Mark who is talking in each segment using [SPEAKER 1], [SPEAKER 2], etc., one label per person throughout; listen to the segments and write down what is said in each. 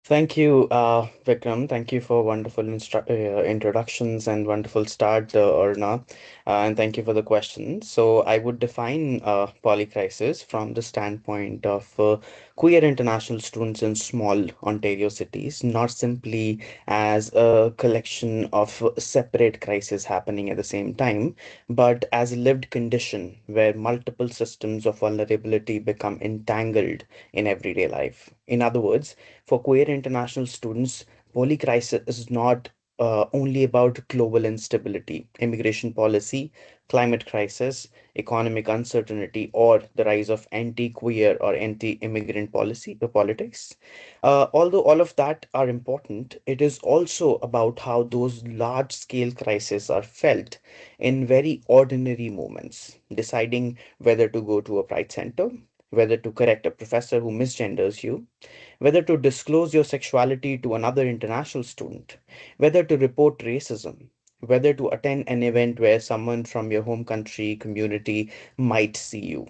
[SPEAKER 1] Thank you, Vikram. Thank you for wonderful introductions and wonderful start, Aruna. And thank you for the question. So, I would define polycrisis from the standpoint of queer international students in small Ontario cities, not simply as a collection of separate crises happening at the same time, but as a lived condition where multiple systems of vulnerability become entangled in everyday life. In other words, for queer international students, polycrisis is not only about global instability, immigration policy, climate crisis, economic uncertainty, or the rise of anti-queer or anti-immigrant policy politics. Although all of that are important, it is also about how those large-scale crises are felt in very ordinary moments, deciding whether to go to a pride center, whether to correct a professor who misgenders you, whether to disclose your sexuality to another international student, whether to report racism, whether to attend an event where someone from your home country community might see you,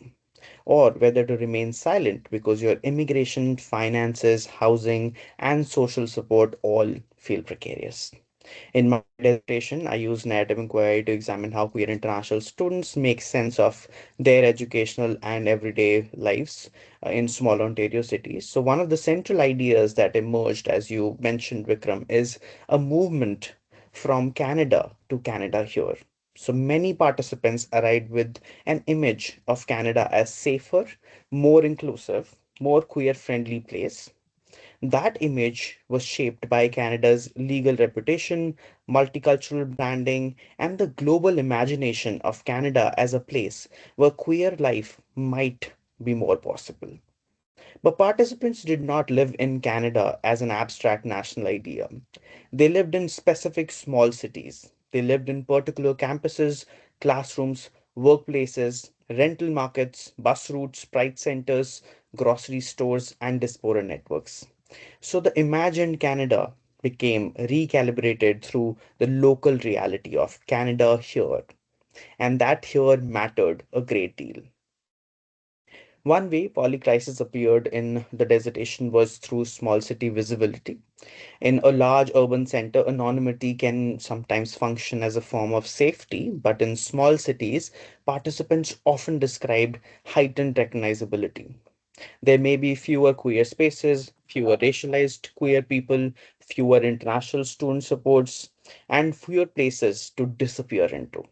[SPEAKER 1] or whether to remain silent because your immigration, finances, housing, and social support all feel precarious. In my dissertation, I used narrative inquiry to examine how queer international students make sense of their educational and everyday lives in small Ontario cities. So, one of the central ideas that emerged, as you mentioned, Vikram, is a movement from Canada to Canada here. So, many participants arrived with an image of Canada as safer, more inclusive, more queer friendly place. That image was shaped by Canada's legal reputation, multicultural branding, and the global imagination of Canada as a place where queer life might be more possible. But participants did not live in Canada as an abstract national idea. They lived in specific small cities. They lived in particular campuses, classrooms, workplaces, rental markets, bus routes, pride centers, grocery stores, and diaspora networks. So the imagined Canada became recalibrated through the local reality of Canada here, and that here mattered a great deal. One way polycrisis appeared in the dissertation was through small city visibility. In a large urban center, anonymity can sometimes function as a form of safety, but in small cities, participants often described heightened recognizability. There may be fewer queer spaces, fewer racialized queer people, fewer international student supports, and fewer places to disappear into.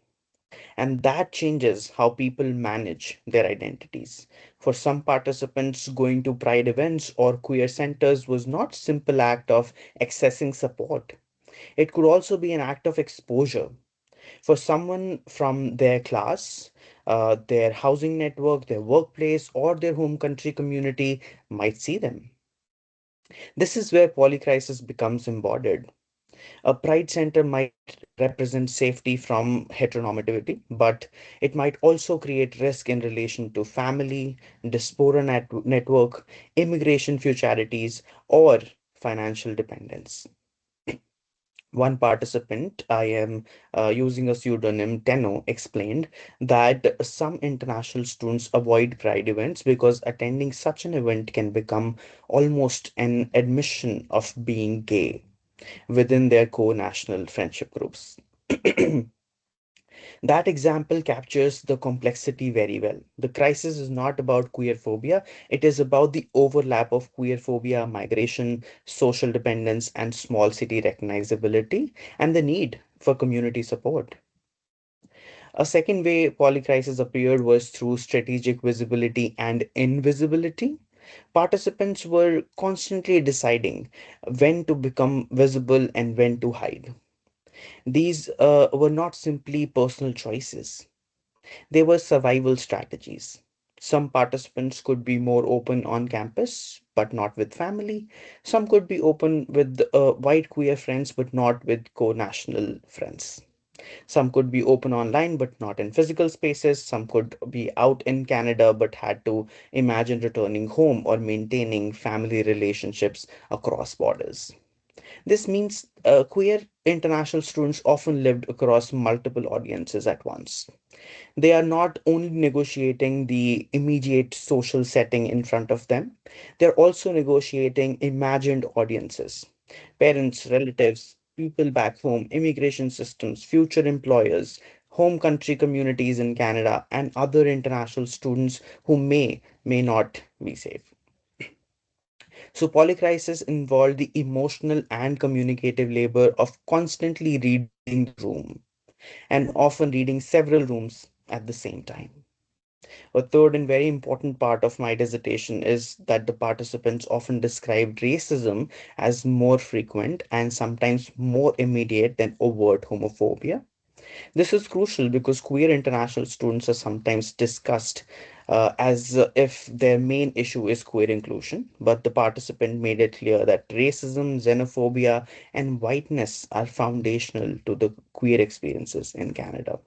[SPEAKER 1] And that changes how people manage their identities. For some participants, going to pride events or queer centers was not simple act of accessing support. It could also be an act of exposure. For someone from their class, their housing network, their workplace, or their home country community might see them. This is where polycrisis becomes embodied. A pride center might represent safety from heteronormativity, but it might also create risk in relation to family, network, immigration futurities, or financial dependence. One participant, I am using a pseudonym Tenno, explained that some international students avoid pride events because attending such an event can become almost an admission of being gay within their co-national friendship groups. That example captures the complexity very well. The crisis is not about queer phobia, it is about the overlap of queer phobia, migration, social dependence, and small city recognizability, and the need for community support. A second way polycrisis appeared was through strategic visibility and invisibility. Participants were constantly deciding when to become visible and when to hide. These were not simply personal choices, they were survival strategies. Some participants could be more open on campus, but not with family. Some could be open with white queer friends, but not with co national friends. Some could be open online, but not in physical spaces. Some could be out in Canada, but had to imagine returning home or maintaining family relationships across borders. This means queer international students often lived across multiple audiences at once. They are not only negotiating the immediate social setting in front of them, they're also negotiating imagined audiences, parents, relatives, people back home, immigration systems, future employers, home country communities in Canada, and other international students who may not be safe. So, polycrisis involved the emotional and communicative labor of constantly reading the room and often reading several rooms at the same time. A third and very important part of my dissertation is that the participants often described racism as more frequent and sometimes more immediate than overt homophobia. This is crucial because queer international students are sometimes discussed as if their main issue is queer inclusion, but the participant made it clear that racism, xenophobia, and whiteness are foundational to the queer experiences in Canada.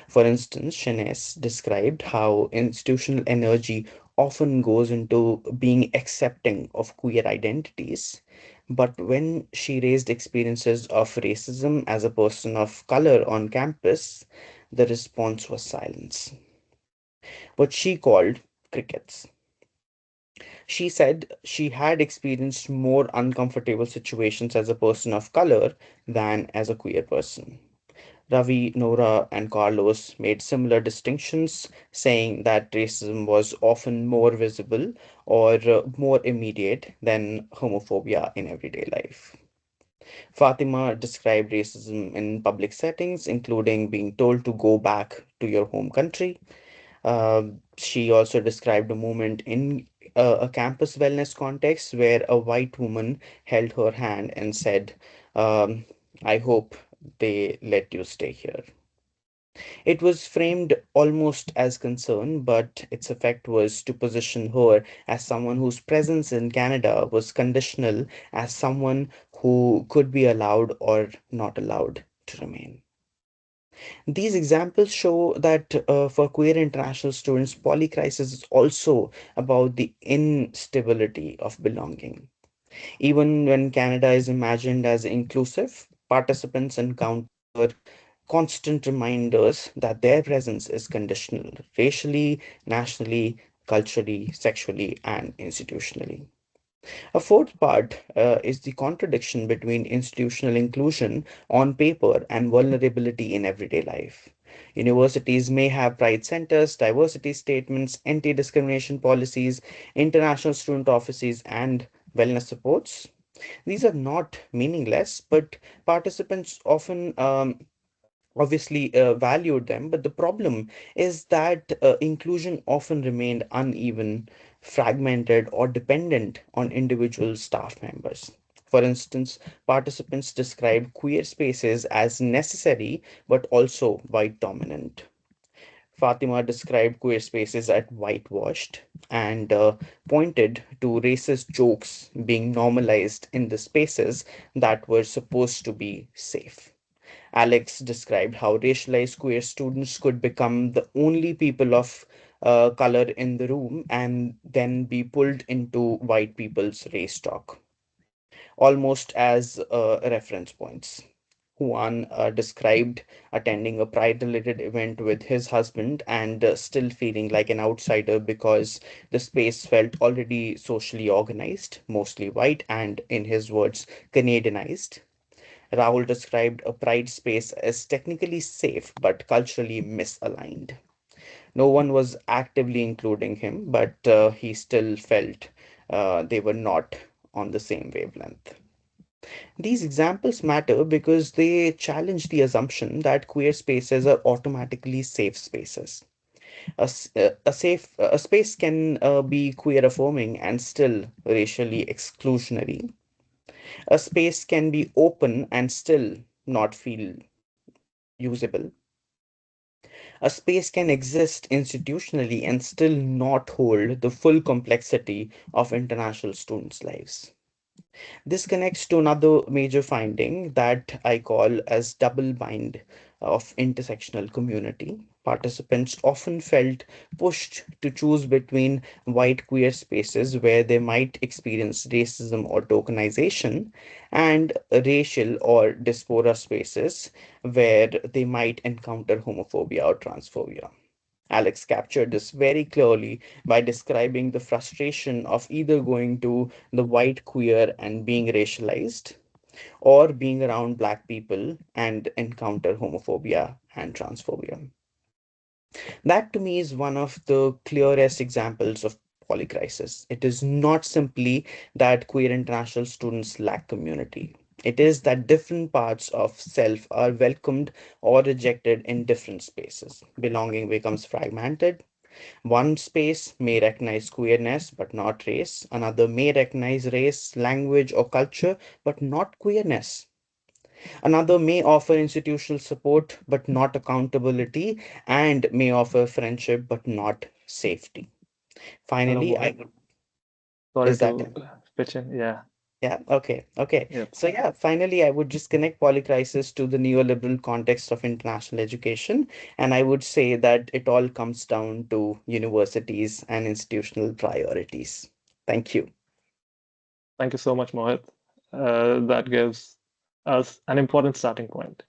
[SPEAKER 1] For instance, Shanice described how institutional energy often goes into being accepting of queer identities. But when she raised experiences of racism as a person of color on campus, the response was silence, what she called crickets. She said she had experienced more uncomfortable situations as a person of color than as a queer person. Ravi, Nora, and Carlos made similar distinctions, saying that racism was often more visible or more immediate than homophobia in everyday life. Fatima described racism in public settings, including being told to go back to your home country. She also described a moment in a campus wellness context where a white woman held her hand and said, I hope they let you stay here. It was framed almost as concern, but its effect was to position her as someone whose presence in Canada was conditional, as someone who could be allowed or not allowed to remain. These examples show that for queer international students, polycrisis is also about the instability of belonging. Even when Canada is imagined as inclusive, participants encounter constant reminders that their presence is conditional racially, nationally, culturally, sexually, and institutionally. A fourth part is the contradiction between institutional inclusion on paper and vulnerability in everyday life. Universities may have pride centers, diversity statements, anti discrimination policies, international student offices, and wellness supports. These are not meaningless, but participants often obviously valued them, but the problem is that inclusion often remained uneven, fragmented, or dependent on individual staff members. For instance, participants described queer spaces as necessary but also white dominant. Fatima described queer spaces as whitewashed and pointed to racist jokes being normalized in the spaces that were supposed to be safe. Alex described how racialized queer students could become the only people of color in the room and then be pulled into white people's race talk, almost as reference points. Juan described attending a pride related event with his husband and still feeling like an outsider because the space felt already socially organized, mostly white, and in his words, Canadianized. Rahul described a pride space as technically safe but culturally misaligned. No one was actively including him, but he still felt they were not on the same wavelength. These examples matter because they challenge the assumption that queer spaces are automatically safe spaces. A space can be queer affirming and still racially exclusionary. A space can be open and still not feel usable. A space can exist institutionally and still not hold the full complexity of international students' lives. This connects to another major finding that I call as double bind of intersectional community. Participants often felt pushed to choose between white queer spaces where they might experience racism or tokenization and racial or diaspora spaces where they might encounter homophobia or transphobia. Alex captured this very clearly by describing the frustration of either going to the white queer and being racialized or being around Black people and encounter homophobia and transphobia. That to me is one of the clearest examples of polycrisis. It is not simply that queer international students lack community. It is that different parts of self are welcomed or rejected in different spaces. Belonging becomes fragmented. One space may recognize queerness but not race. Another may recognize race, language, or culture but not queerness. Another may offer institutional support but not accountability, and may offer friendship but not safety.
[SPEAKER 2] Hello,
[SPEAKER 1] Finally, I
[SPEAKER 2] Mohit.
[SPEAKER 1] would,
[SPEAKER 2] Sorry
[SPEAKER 1] is that
[SPEAKER 2] to pitch in. Yeah.
[SPEAKER 1] yeah, okay.
[SPEAKER 2] Yep.
[SPEAKER 1] So yeah, finally, I would just connect polycrisis to the neoliberal context of international education, and I would say that it all comes down to universities and institutional priorities. Thank you.
[SPEAKER 2] Thank you so much, Mohit. That gives us an important starting point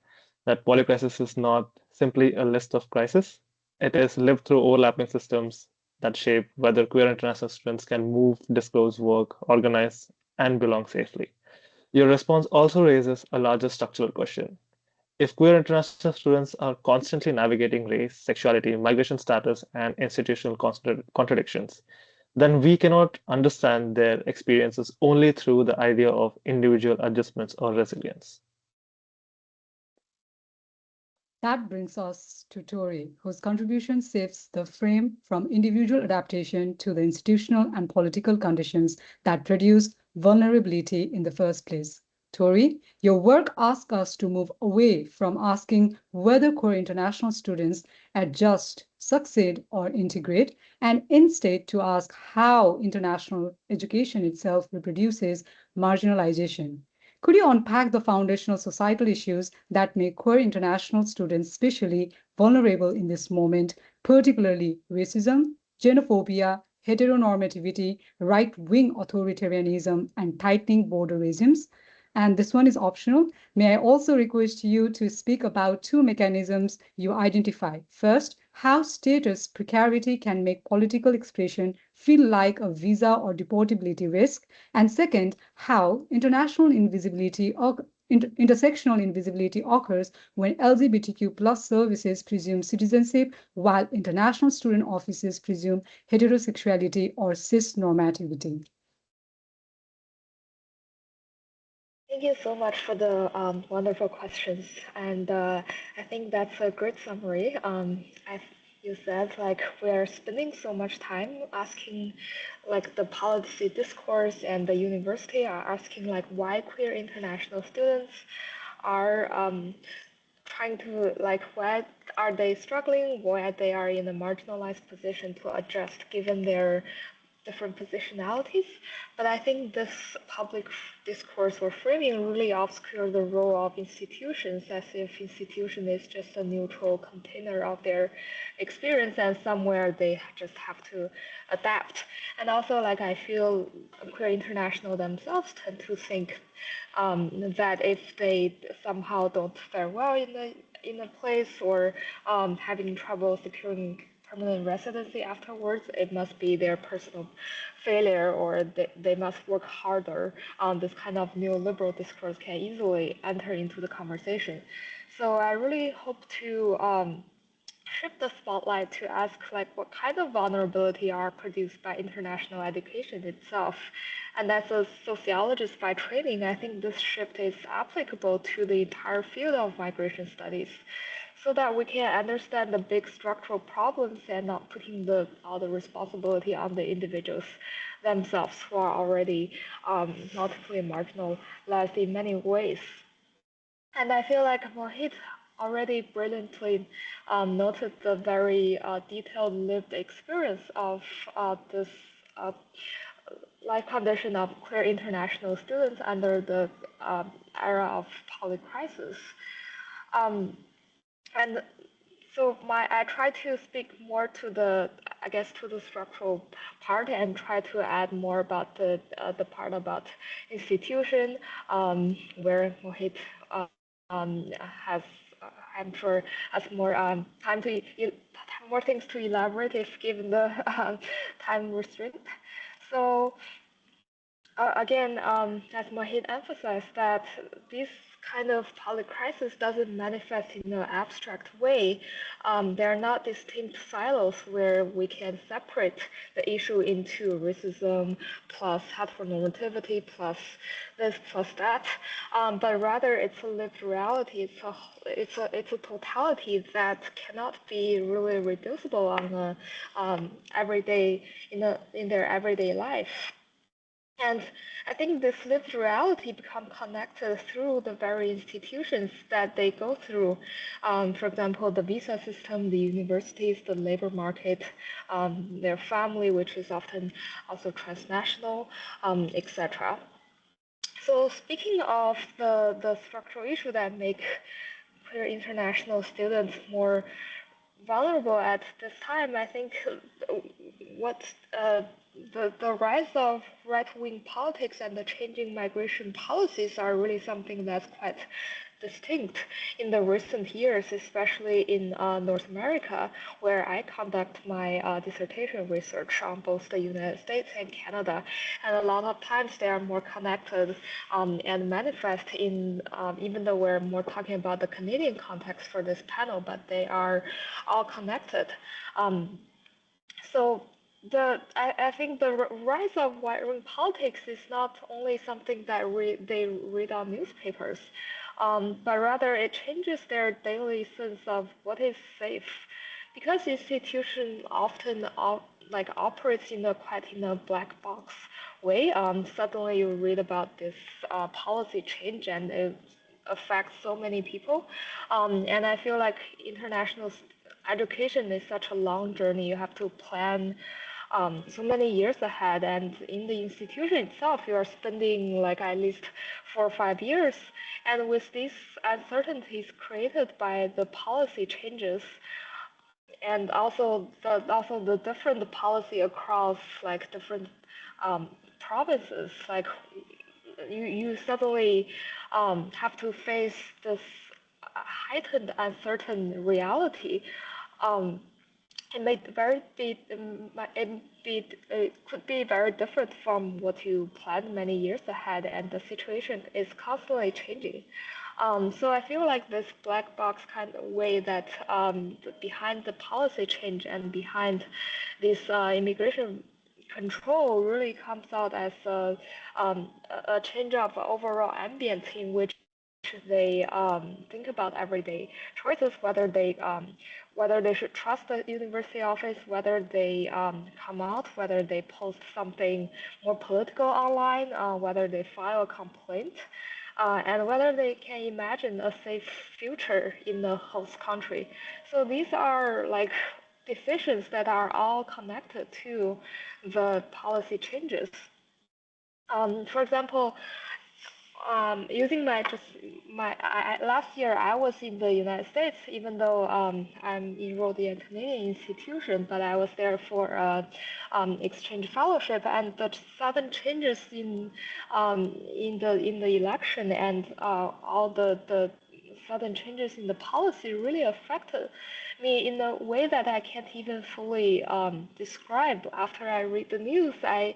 [SPEAKER 2] that polycrisis is not simply a list of crises. It is lived through overlapping systems that shape whether queer international students can move, disclose, work, organize, and belong safely. Your response also raises a larger structural question. If queer international students are constantly navigating race, sexuality, migration status, and institutional contradictions, then we cannot understand their experiences only through the idea of individual adjustments or resilience.
[SPEAKER 3] That brings us to Tori, whose contribution shifts the frame from individual adaptation to the institutional and political conditions that produce vulnerability in the first place. Tori, your work asks us to move away from asking whether core international students adjust, succeed, or integrate, and instead to ask how international education itself reproduces marginalization. Could you unpack the foundational societal issues that make queer international students especially vulnerable in this moment, particularly racism, xenophobia, heteronormativity, right wing authoritarianism, and tightening border regimes? And this one is optional. May I also request you to speak about two mechanisms you identify? First, how status precarity can make political expression feel like a visa or deportability risk. And second, how international invisibility or intersectional invisibility occurs when LGBTQ plus services presume citizenship while international student offices presume heterosexuality or cis normativity.
[SPEAKER 4] Thank you so much for the wonderful questions, and I think that's a great summary. As you said, like we're spending so much time asking, like the policy discourse and the university are asking like why queer international students are trying to like why are they struggling, why they are in a marginalized position to adjust given their different positionalities. But I think this public discourse or framing really obscure the role of institutions as if institution is just a neutral container of their experience and somewhere they just have to adapt. And also like I feel queer international themselves tend to think that if they somehow don't fare well in a place or having trouble securing permanent residency afterwards, it must be their personal failure or they must work harder. This kind of neoliberal discourse can easily enter into the conversation. So I really hope to shift the spotlight to ask like what kind of vulnerability are produced by international education itself. And as a sociologist by training, I think this shift is applicable to the entire field of migration studies so that we can understand the big structural problems and not putting all the responsibility on the individuals themselves who are already multiply marginalized in many ways. And I feel like Mohit already brilliantly noted the very detailed lived experience of this uh, life condition of queer international students under the era of polycrisis. Um, And so I try to speak more to the, I guess, to the structural part and try to add more about the part about institution, where Mohit has, I'm sure, has more time to more things to elaborate if given the time restraint. So again, as Mohit emphasized, that this kind of polycrisis doesn't manifest in an abstract way. There are not distinct silos where we can separate the issue into racism plus heteronormativity plus this plus that, but rather it's a lived reality. It's a totality that cannot be really reducible on a everyday in their everyday life. And I think this lived reality become connected through the very institutions that they go through. For example, the visa system, the universities, the labor market, their family, which is often also transnational, etc. So speaking of the structural issue that make queer international students more vulnerable at this time, I think what the rise of right-wing politics and the changing migration policies are really something that's quite distinct in the recent years, especially in North America, where I conduct my dissertation research on both the United States and Canada. And a lot of times they are more connected and manifest in, even though we're more talking about the Canadian context for this panel, but they are all connected. So I think the rise of right-wing politics is not only something that they read on newspapers, but rather it changes their daily sense of what is safe, because institution often operates in a black box way. Suddenly you read about this policy change and it affects so many people, and I feel like international education is such a long journey. You have to plan so many years ahead, and in the institution itself you are spending like at least 4 or 5 years, and with these uncertainties created by the policy changes, and also the different policy across like different provinces, like you suddenly have to face this heightened uncertain reality. um, it may very be it could be very different from what you planned many years ahead, and the situation is constantly changing. So I feel like this black box kind of way that behind the policy change and behind this immigration control really comes out as a change of overall ambience in which they think about everyday choices, whether they should trust the university office, whether they come out, whether they post something more political online, whether they file a complaint, and whether they can imagine a safe future in the host country. So these are like decisions that are all connected to the policy changes. For example, using last year I was in the United States, even though I'm enrolled in a Canadian institution, but I was there for a exchange fellowship, and the sudden changes in the election and all the sudden changes in the policy really affected me in a way that I can't even fully describe. After I read the news, I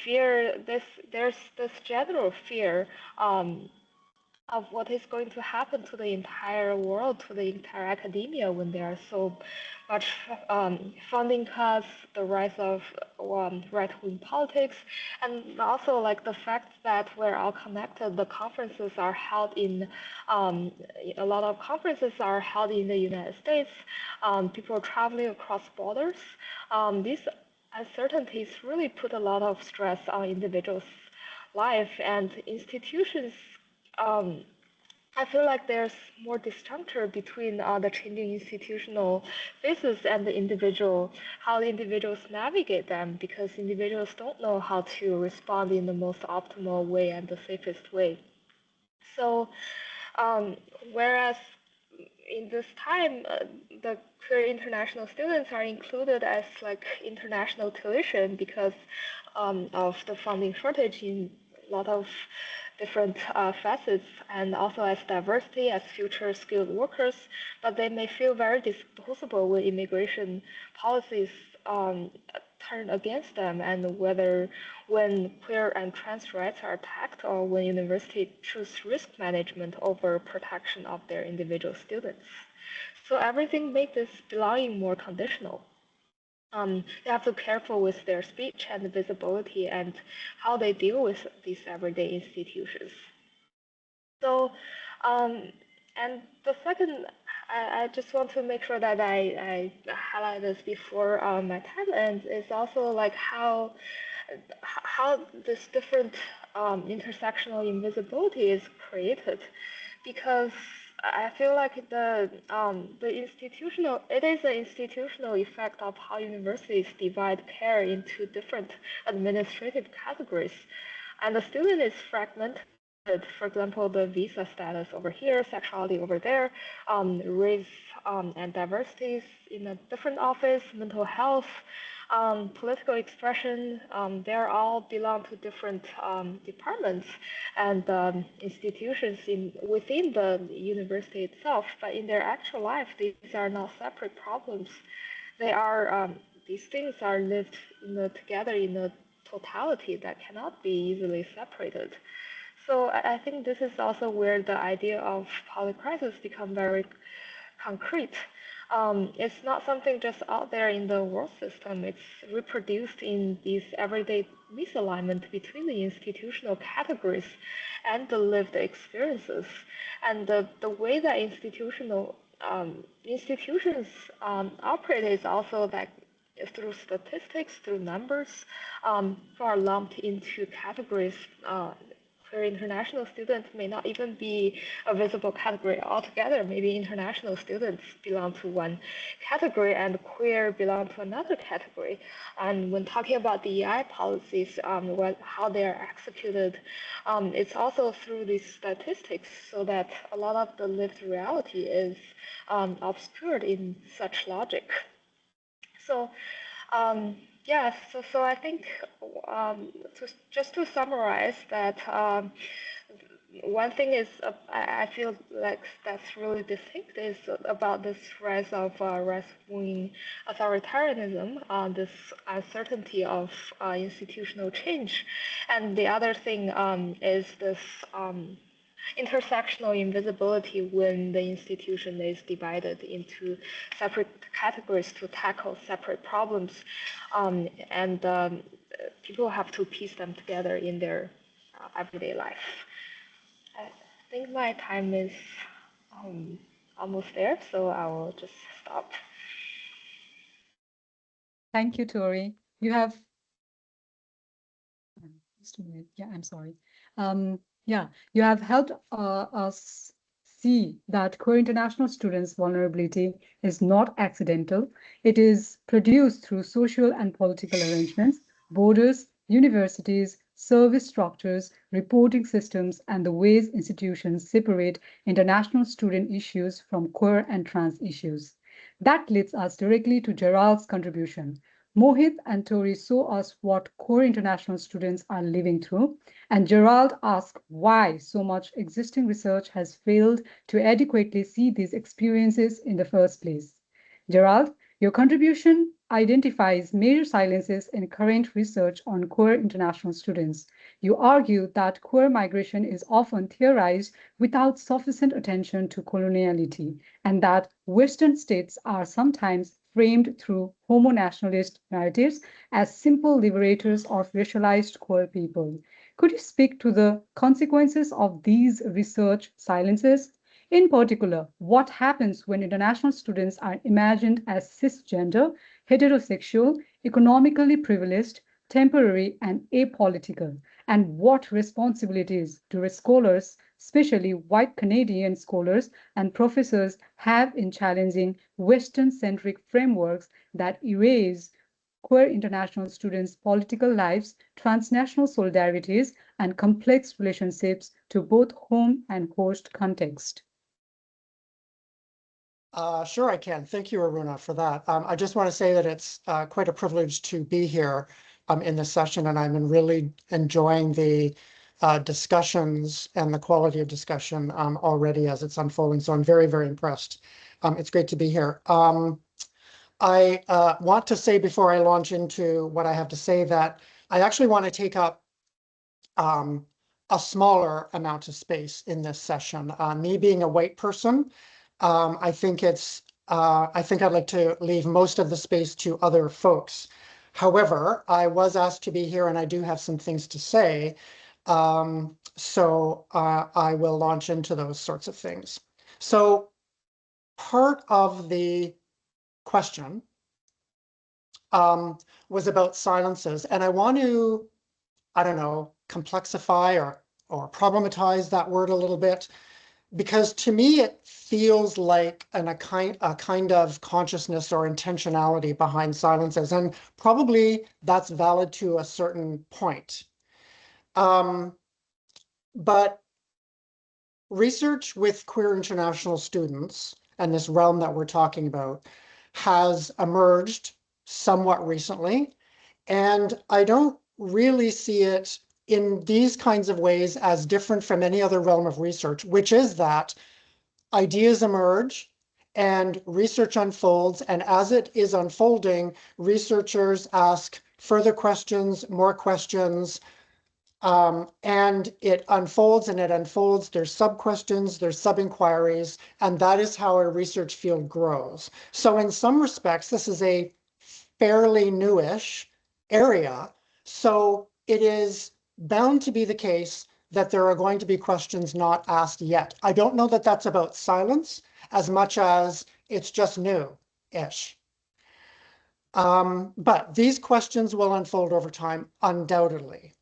[SPEAKER 4] fear this. There's this general fear of what is going to happen to the entire world, to the entire academia, when there are so much funding cuts, the rise of right-wing politics, and also like the fact that we're all connected. The conferences are held in a lot of conferences are held in the United States. People traveling across borders. These uncertainties really put a lot of stress on individuals' life and institutions. um, I feel like there's more disjuncture between the changing institutional phases and the individual, how the individuals navigate them, because individuals don't know how to respond in the most optimal way and the safest way. So, whereas in this time, the queer international students are included as like international tuition because of the funding shortage in a lot of different facets, and also as diversity, as future skilled workers, but they may feel very disposable when immigration policies turn against them, and whether when queer and trans rights are attacked or when universities choose risk management over protection of their individual students. So everything makes this belonging more conditional. They have to be careful with their speech and visibility and how they deal with these everyday institutions. So, and the second, I just want to make sure that I highlight this before my time ends, is also like how this different intersectional invisibility is created, because I feel like it is an institutional effect of how universities divide care into different administrative categories, and the student is fragmented. For example, the visa status over here, sexuality over there, race and diversities in a different office, mental health, political expression, they all belong to different departments and institutions within the university itself. But in their actual life, these are not separate problems. These things are lived together in a totality that cannot be easily separated. So I think this is also where the idea of polycrisis become very concrete. It's not something just out there in the world system. It's reproduced in these everyday misalignment between the institutional categories and the lived experiences. And the way that institutions operate is also that through statistics, through numbers, who are lumped into categories. Queer international students may not even be a visible category altogether. Maybe international students belong to one category and queer belong to another category. And when talking about DEI policies, how they are executed, it's also through these statistics, so that a lot of the lived reality is obscured in such logic. So, yes, so I think just to summarize that, one thing is I feel like that's really distinct is about this rise of right-wing authoritarianism, this uncertainty of institutional change, and the other thing is this intersectional invisibility when the institution is divided into separate categories to tackle separate problems, and people have to piece them together in their everyday life. I think my time is almost there, so I will just stop.
[SPEAKER 3] Thank you, Tori. You have just a minute. Yeah, I'm sorry. Yeah, you have helped us see that queer international students' vulnerability is not accidental. It is produced through social and political arrangements, borders, universities, service structures, reporting systems, and the ways institutions separate international student issues from queer and trans issues. That leads us directly to Gerald's contribution. Mohit and Tori show us what core international students are living through, and Gerald asks why so much existing research has failed to adequately see these experiences in the first place. Gerald, your contribution identifies major silences in current research on queer international students. You argue that queer migration is often theorized without sufficient attention to coloniality, and that Western states are sometimes framed through homo-nationalist narratives as simple liberators of racialized queer people. Could you speak to the consequences of these research silences? In particular, what happens when international students are imagined as cisgender, heterosexual, economically privileged, temporary, and apolitical? And what responsibilities do scholars, especially white Canadian scholars and professors, have in challenging Western-centric frameworks that erase queer international students' political lives, transnational solidarities, and complex relationships to both home and host context?
[SPEAKER 5] Sure, I can. Thank you, Aruna, for that. I just want to say that it's quite a privilege to be here in this session, and I'm really enjoying the discussions and the quality of discussion already as it's unfolding. So I'm very, very impressed. It's great to be here. I want to say before I launch into what I have to say that I actually want to take up a smaller amount of space in this session. Me being a white person, I think I'd like to leave most of the space to other folks. However, I was asked to be here and I do have some things to say. So I will launch into those sorts of things. So part of the question was about silences. And I want to, I don't know, complexify or problematize that word a little bit, because to me it feels like a kind of consciousness or intentionality behind silences, and probably that's valid to a certain point. But research with queer international students and this realm that we're talking about has emerged somewhat recently, and I don't really see it in these kinds of ways as different from any other realm of research, which is that ideas emerge and research unfolds. And as it is unfolding, researchers ask further questions, more questions, and it unfolds and it unfolds. There's sub-questions, there's sub-inquiries, and that is how a research field grows. So in some respects, this is a fairly newish area. So it is bound to be the case that there are going to be questions not asked yet. I don't know that that's about silence as much as it's just new-ish. But these questions will unfold over time, undoubtedly,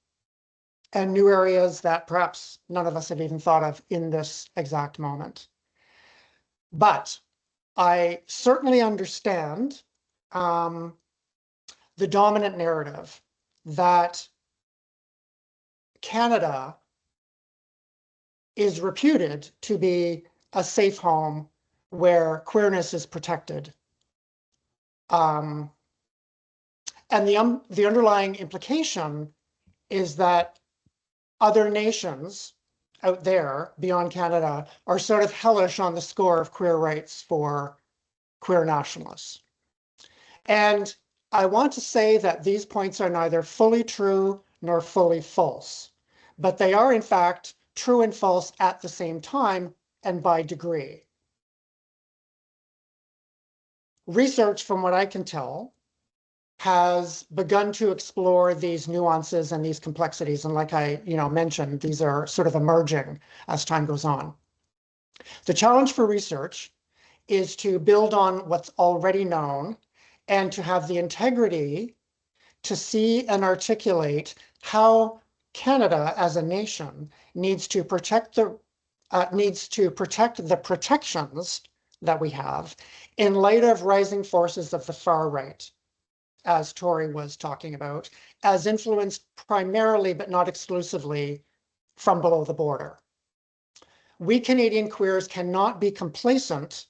[SPEAKER 5] and new areas that perhaps none of us have even thought of in this exact moment. But I certainly understand the dominant narrative that Canada is reputed to be a safe home where queerness is protected. And the underlying implication is that other nations out there beyond Canada are sort of hellish on the score of queer rights for queer nationalists. And I want to say that these points are neither fully true nor fully false, but they are in fact true and false at the same time and by degree. Research, from what I can tell, has begun to explore these nuances and these complexities. And like I mentioned, these are sort of emerging as time goes on. The challenge for research is to build on what's already known and to have the integrity to see and articulate how Canada as a nation needs to protect the protections that we have in light of rising forces of the far right, as Tori was talking about, as influenced primarily but not exclusively from below the border. We Canadian queers cannot be complacent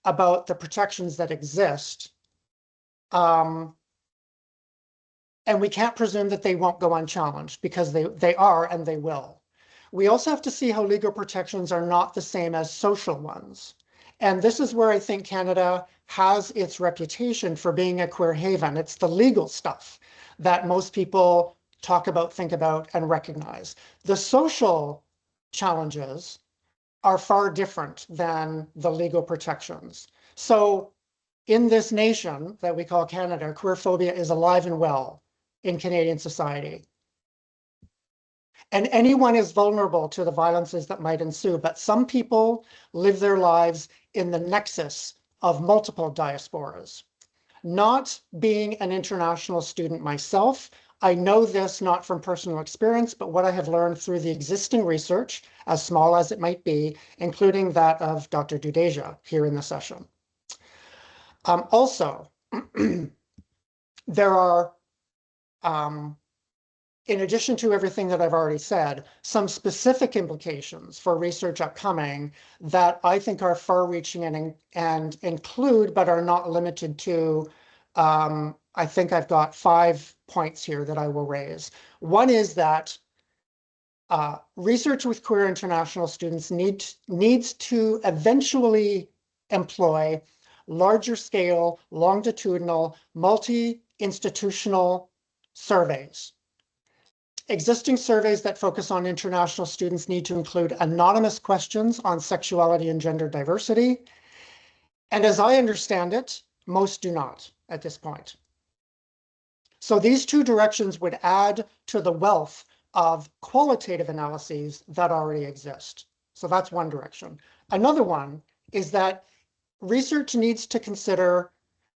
[SPEAKER 5] about the protections that exist, and we can't presume that they won't go unchallenged, because they are and they will. We also have to see how legal protections are not the same as social ones. And this is where I think Canada has its reputation for being a queer haven. It's the legal stuff that most people talk about, think about, and recognize. The social challenges are far different than the legal protections. So in this nation that we call Canada, queerphobia is alive and well in Canadian society. And anyone is vulnerable to the violences that might ensue, but some people live their lives in the nexus of multiple diasporas. Not being an international student myself, I know this not from personal experience, but what I have learned through the existing research, as small as it might be, including that of Dr. Dudeja here in the session. Also, there are in addition to everything that I've already said, some specific implications for research upcoming that I think are far-reaching and include, but are not limited to, I think I've got 5 points here that I will raise. One is that research with queer international students needs to eventually employ larger scale, longitudinal, multi-institutional surveys. Existing surveys that focus on international students need to include anonymous questions on sexuality and gender diversity. And as I understand it, most do not at this point. So these two directions would add to the wealth of qualitative analyses that already exist. So that's one direction. Another one is that research needs to consider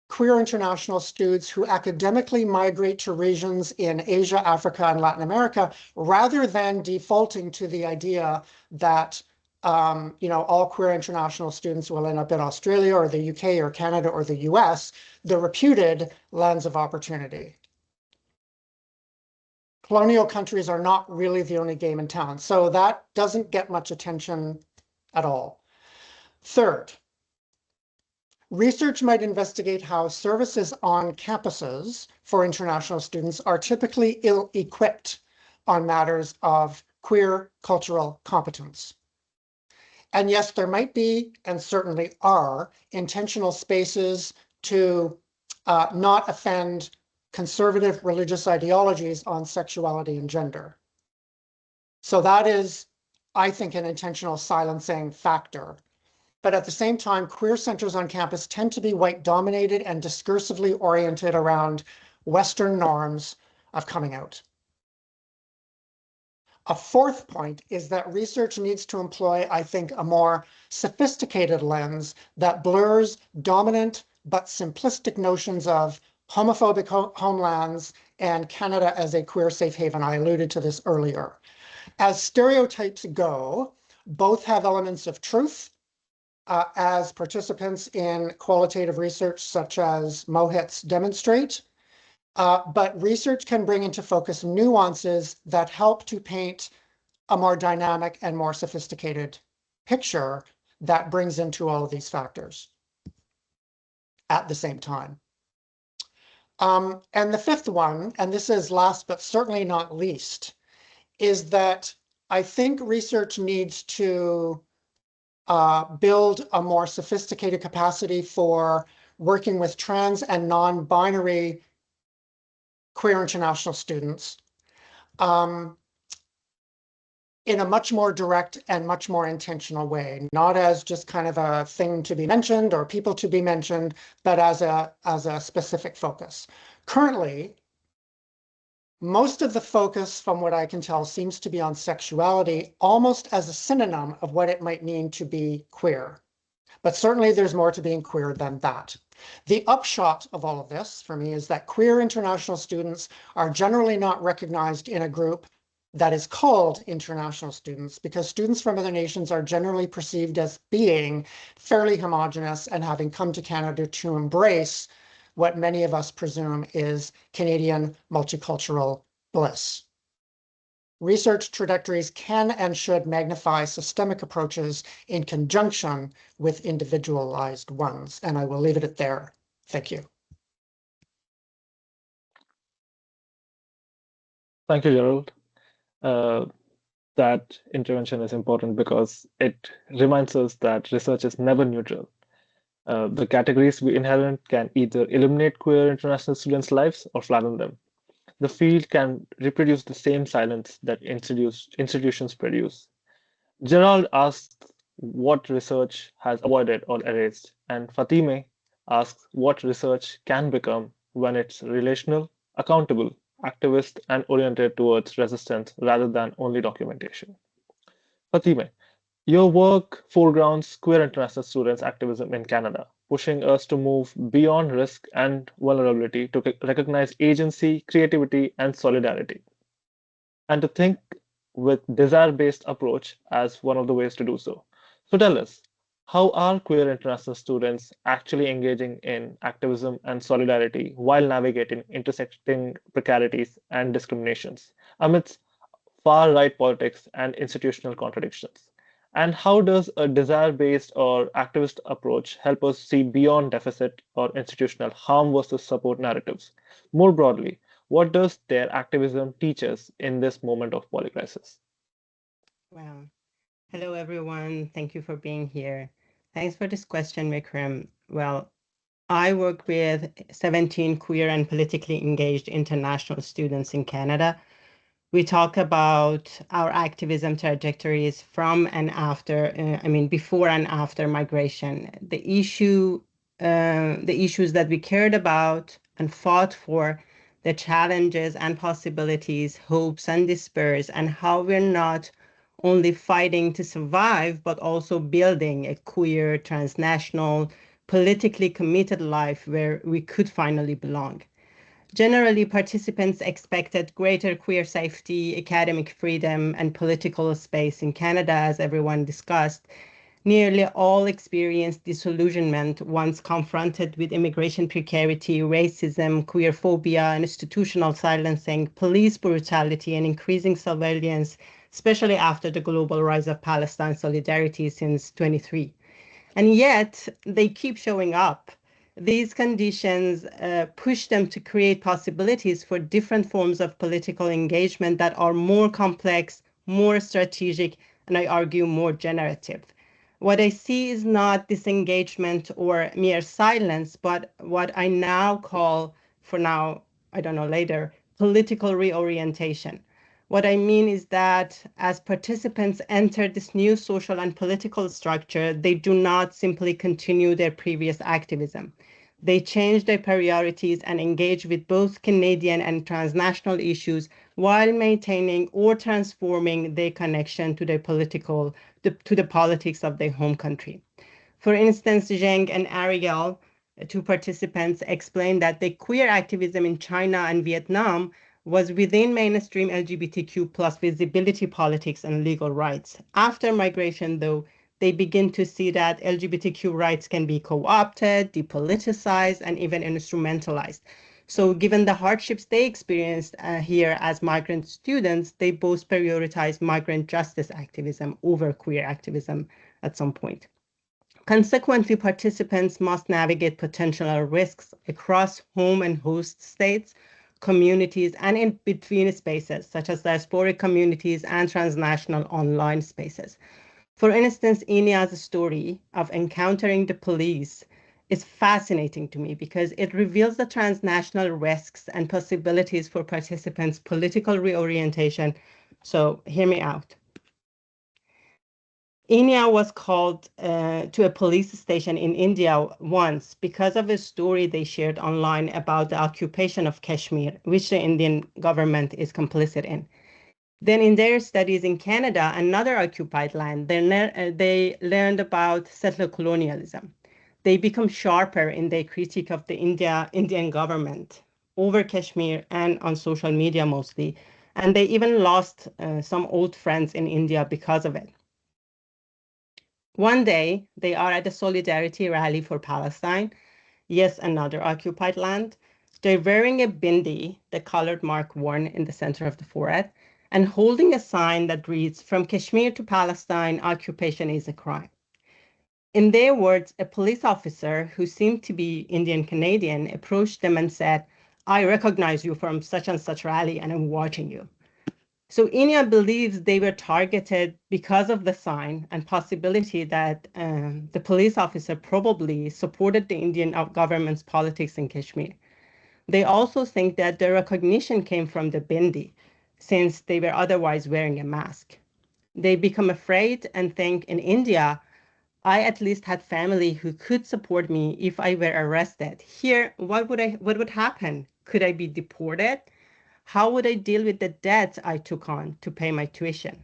[SPEAKER 5] queer international students who academically migrate to regions in Asia, Africa, and Latin America, rather than defaulting to the idea that all queer international students will end up in Australia or the UK or Canada or the US, the reputed lands of opportunity. Colonial countries are not really the only game in town, so that doesn't get much attention at all. Third, research might investigate how services on campuses for international students are typically ill-equipped on matters of queer cultural competence. And yes, there might be, and certainly are, intentional spaces to not offend conservative religious ideologies on sexuality and gender. So that is, I think, an intentional silencing factor. But at the same time, queer centers on campus tend to be white-dominated and discursively oriented around Western norms of coming out. A fourth point is that research needs to employ, I think, a more sophisticated lens that blurs dominant but simplistic notions of homophobic homelands and Canada as a queer safe haven. I alluded to this earlier. As stereotypes go, both have elements of truth, as participants in qualitative research such as Mohit's demonstrate, but research can bring into focus nuances that help to paint a more dynamic and more sophisticated picture that brings into all of these factors at the same time. And the fifth one, and this is last but certainly not least, is that I think research needs to build a more sophisticated capacity for working with trans and non-binary queer international students in a much more direct and much more intentional way, not as just kind of a thing to be mentioned or people to be mentioned, but as a specific focus. Currently, most of the focus, from what I can tell, seems to be on sexuality, almost as a synonym of what it might mean to be queer. But certainly there's more to being queer than that. The upshot of all of this, for me, is that queer international students are generally not recognized in a group that is called international students, because students from other nations are generally perceived as being fairly homogenous and having come to Canada to embrace what many of us presume is Canadian multicultural bliss. Research trajectories can and should magnify systemic approaches in conjunction with individualized ones, and I will leave it at there. Thank you.
[SPEAKER 2] Thank you, Gerald. That intervention is important because it reminds us that research is never neutral. The categories we inherit can either illuminate queer international students' lives or flatten them. The field can reproduce the same silence that institutions produce. Gerald asked what research has avoided or erased, and Fatemeh asks what research can become when it's relational, accountable, activist, and oriented towards resistance rather than only documentation. Fatemeh, your work foregrounds queer international students' activism in Canada, pushing us to move beyond risk and vulnerability to recognize agency, creativity, and solidarity, and to think with desire-based approach as one of the ways to do so. So tell us, How are queer international students actually engaging in activism and solidarity while navigating intersecting precarities and discriminations amidst far right politics and institutional contradictions? And how does a desire based or activist approach help us see beyond deficit or institutional harm versus support narratives? More broadly, what does their activism teach us in this moment of polycrisis?
[SPEAKER 6] Well, hello everyone. Thank you for being here. Thanks for this question, Vikram. Well, I work with 17 queer and politically engaged international students in Canada. We talk about our activism trajectories from and after, before and after migration. The issues that we cared about and fought for, the challenges and possibilities, hopes and despairs, and how we're not only fighting to survive, but also building a queer, transnational, politically committed life where we could finally belong. Generally, participants expected greater queer safety, academic freedom, and political space in Canada, as everyone discussed. Nearly all experienced disillusionment once confronted with immigration precarity, racism, queerphobia, and institutional silencing, police brutality, and increasing surveillance, especially after the global rise of Palestine solidarity since 23. And yet they keep showing up. These conditions push them to create possibilities for different forms of political engagement that are more complex, more strategic, and I argue more generative. What I see is not disengagement or mere silence, but what I now call, for now, I don't know, later, political reorientation. What I mean is that as participants enter this new social and political structure, they do not simply continue their previous activism. They change their priorities and engage with both Canadian and transnational issues while maintaining or transforming their connection to to the politics of their home country. For instance, Zheng and Ariel, two participants, explained that the queer activism in China and Vietnam was within mainstream LGBTQ plus visibility politics and legal rights. After migration, though, they begin to see that LGBTQ rights can be co-opted, depoliticized, and even instrumentalized. So given the hardships they experienced here as migrant students, they both prioritize migrant justice activism over queer activism at some point. Consequently, participants must navigate potential risks across home and host states, communities, and in between spaces, such as diasporic communities and transnational online spaces. For instance, Inya's story of encountering the police is fascinating to me because it reveals the transnational risks and possibilities for participants' political reorientation. So hear me out. Inya was called to a police station in India once because of a story they shared online about the occupation of Kashmir, which the Indian government is complicit in. Then in their studies in Canada, another occupied land, they learned about settler colonialism. They become sharper in their critique of the Indian government over Kashmir and on social media mostly. And they even lost some old friends in India because of it. One day, they are at a solidarity rally for Palestine, yes, another occupied land. They're wearing a bindi, the colored mark worn in the center of the forehead, and holding a sign that reads, "From Kashmir to Palestine, occupation is a crime." In their words, a police officer who seemed to be Indian Canadian approached them and said, "I recognize you from such and such rally and I'm watching you." So Inya believes they were targeted because of the sign and possibility that the police officer probably supported the Indian government's politics in Kashmir. They also think that the recognition came from the bindi, since they were otherwise wearing a mask. They become afraid and think, in India, I at least had family who could support me if I were arrested. Here, what would happen? Could I be deported? How would I deal with the debt I took on to pay my tuition?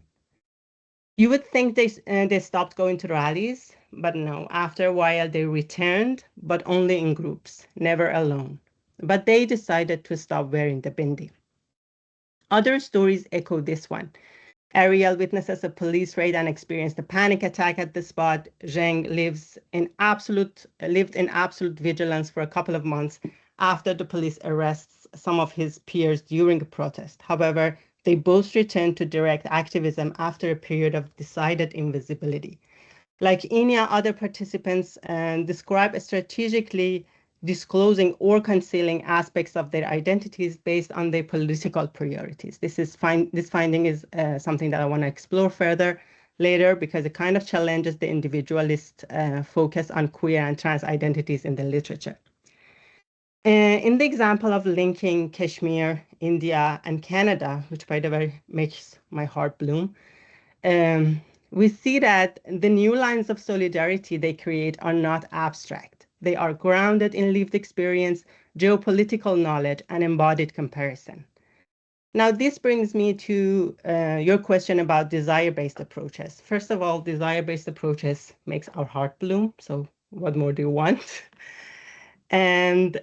[SPEAKER 6] You would think they stopped going to rallies, but no. After a while, they returned, but only in groups, never alone. But they decided to stop wearing the bindi. Other stories echo this one. Ariel witnesses a police raid and experienced a panic attack at the spot. Zheng lived in absolute vigilance for a couple of months after the police arrests some of his peers during a protest. However, they both returned to direct activism after a period of decided invisibility. Like Inya, other participants describe strategically disclosing or concealing aspects of their identities based on their political priorities. This finding is something that I want to explore further later because it kind of challenges the individualist focus on queer and trans identities in the literature. In the example of linking Kashmir, India, and Canada, which by the way makes my heart bloom, we see that the new lines of solidarity they create are not abstract. They are grounded in lived experience, geopolitical knowledge, and embodied comparison. Now, this brings me to your question about desire-based approaches. First of all, desire-based approaches makes our heart bloom. So what more do you want? And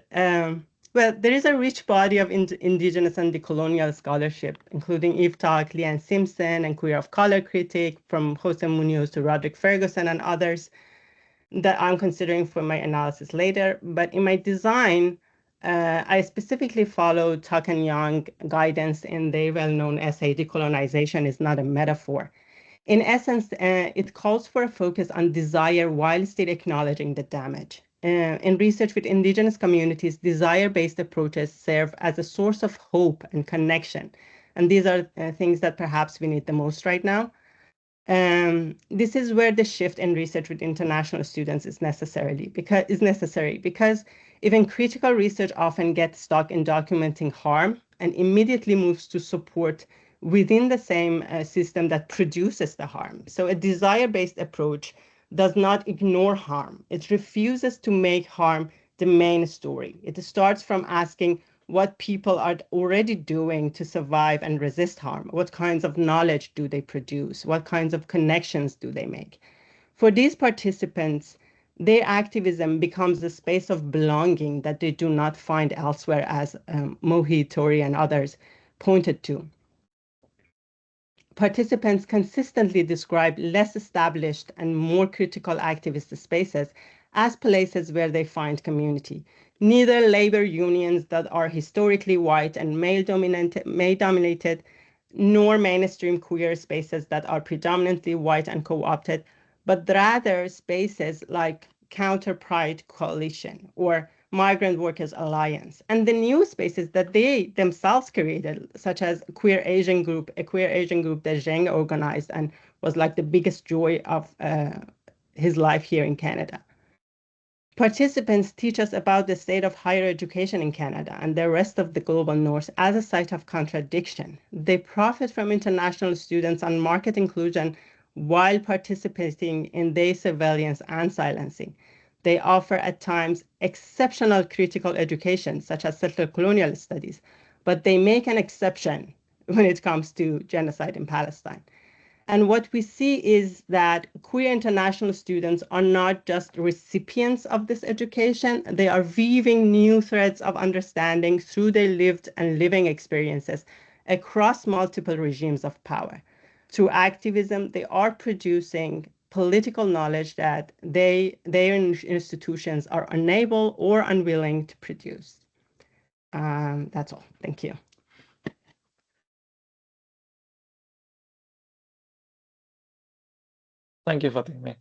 [SPEAKER 6] well, there is a rich body of indigenous and decolonial scholarship, including Eve Talk, Leanne Simpson, and queer of color critique, from Jose Munoz to Roderick Ferguson and others, that I'm considering for my analysis later. But in my design, I specifically followed Tuck and Young guidance in their well-known essay, Decolonization is Not a Metaphor. In essence, it calls for a focus on desire while still acknowledging the damage. In research with indigenous communities, desire-based approaches serve as a source of hope and connection. And these are things that perhaps we need the most right now. This is where the shift in research with international students is necessary because even critical research often gets stuck in documenting harm and immediately moves to support within the same system that produces the harm. So a desire-based approach does not ignore harm. It refuses to make harm the main story. It starts from asking what people are already doing to survive and resist harm. What kinds of knowledge do they produce? What kinds of connections do they make? For these participants, their activism becomes a space of belonging that they do not find elsewhere, as Mohit, Tori, and others pointed to. Participants consistently describe less established and more critical activist spaces as places where they find community. Neither labor unions that are historically white and male-dominated, nor mainstream queer spaces that are predominantly white and co-opted, but rather spaces like Counter Pride Coalition or Migrant Workers Alliance, and the new spaces that they themselves created, such as a queer Asian group that Zheng organized and was like the biggest joy of his life here in Canada. Participants teach us about the state of higher education in Canada and the rest of the global north as a site of contradiction. They profit from international students on market inclusion while participating in their surveillance and silencing. They offer at times exceptional critical education, such as settler colonial studies, but they make an exception when it comes to genocide in Palestine. And what we see is that queer international students are not just recipients of this education, they are weaving new threads of understanding through their lived and living experiences across multiple regimes of power. Through activism, they are producing political knowledge that their institutions are unable or unwilling to produce. That's all. Thank you.
[SPEAKER 2] Thank you, Fatemeh.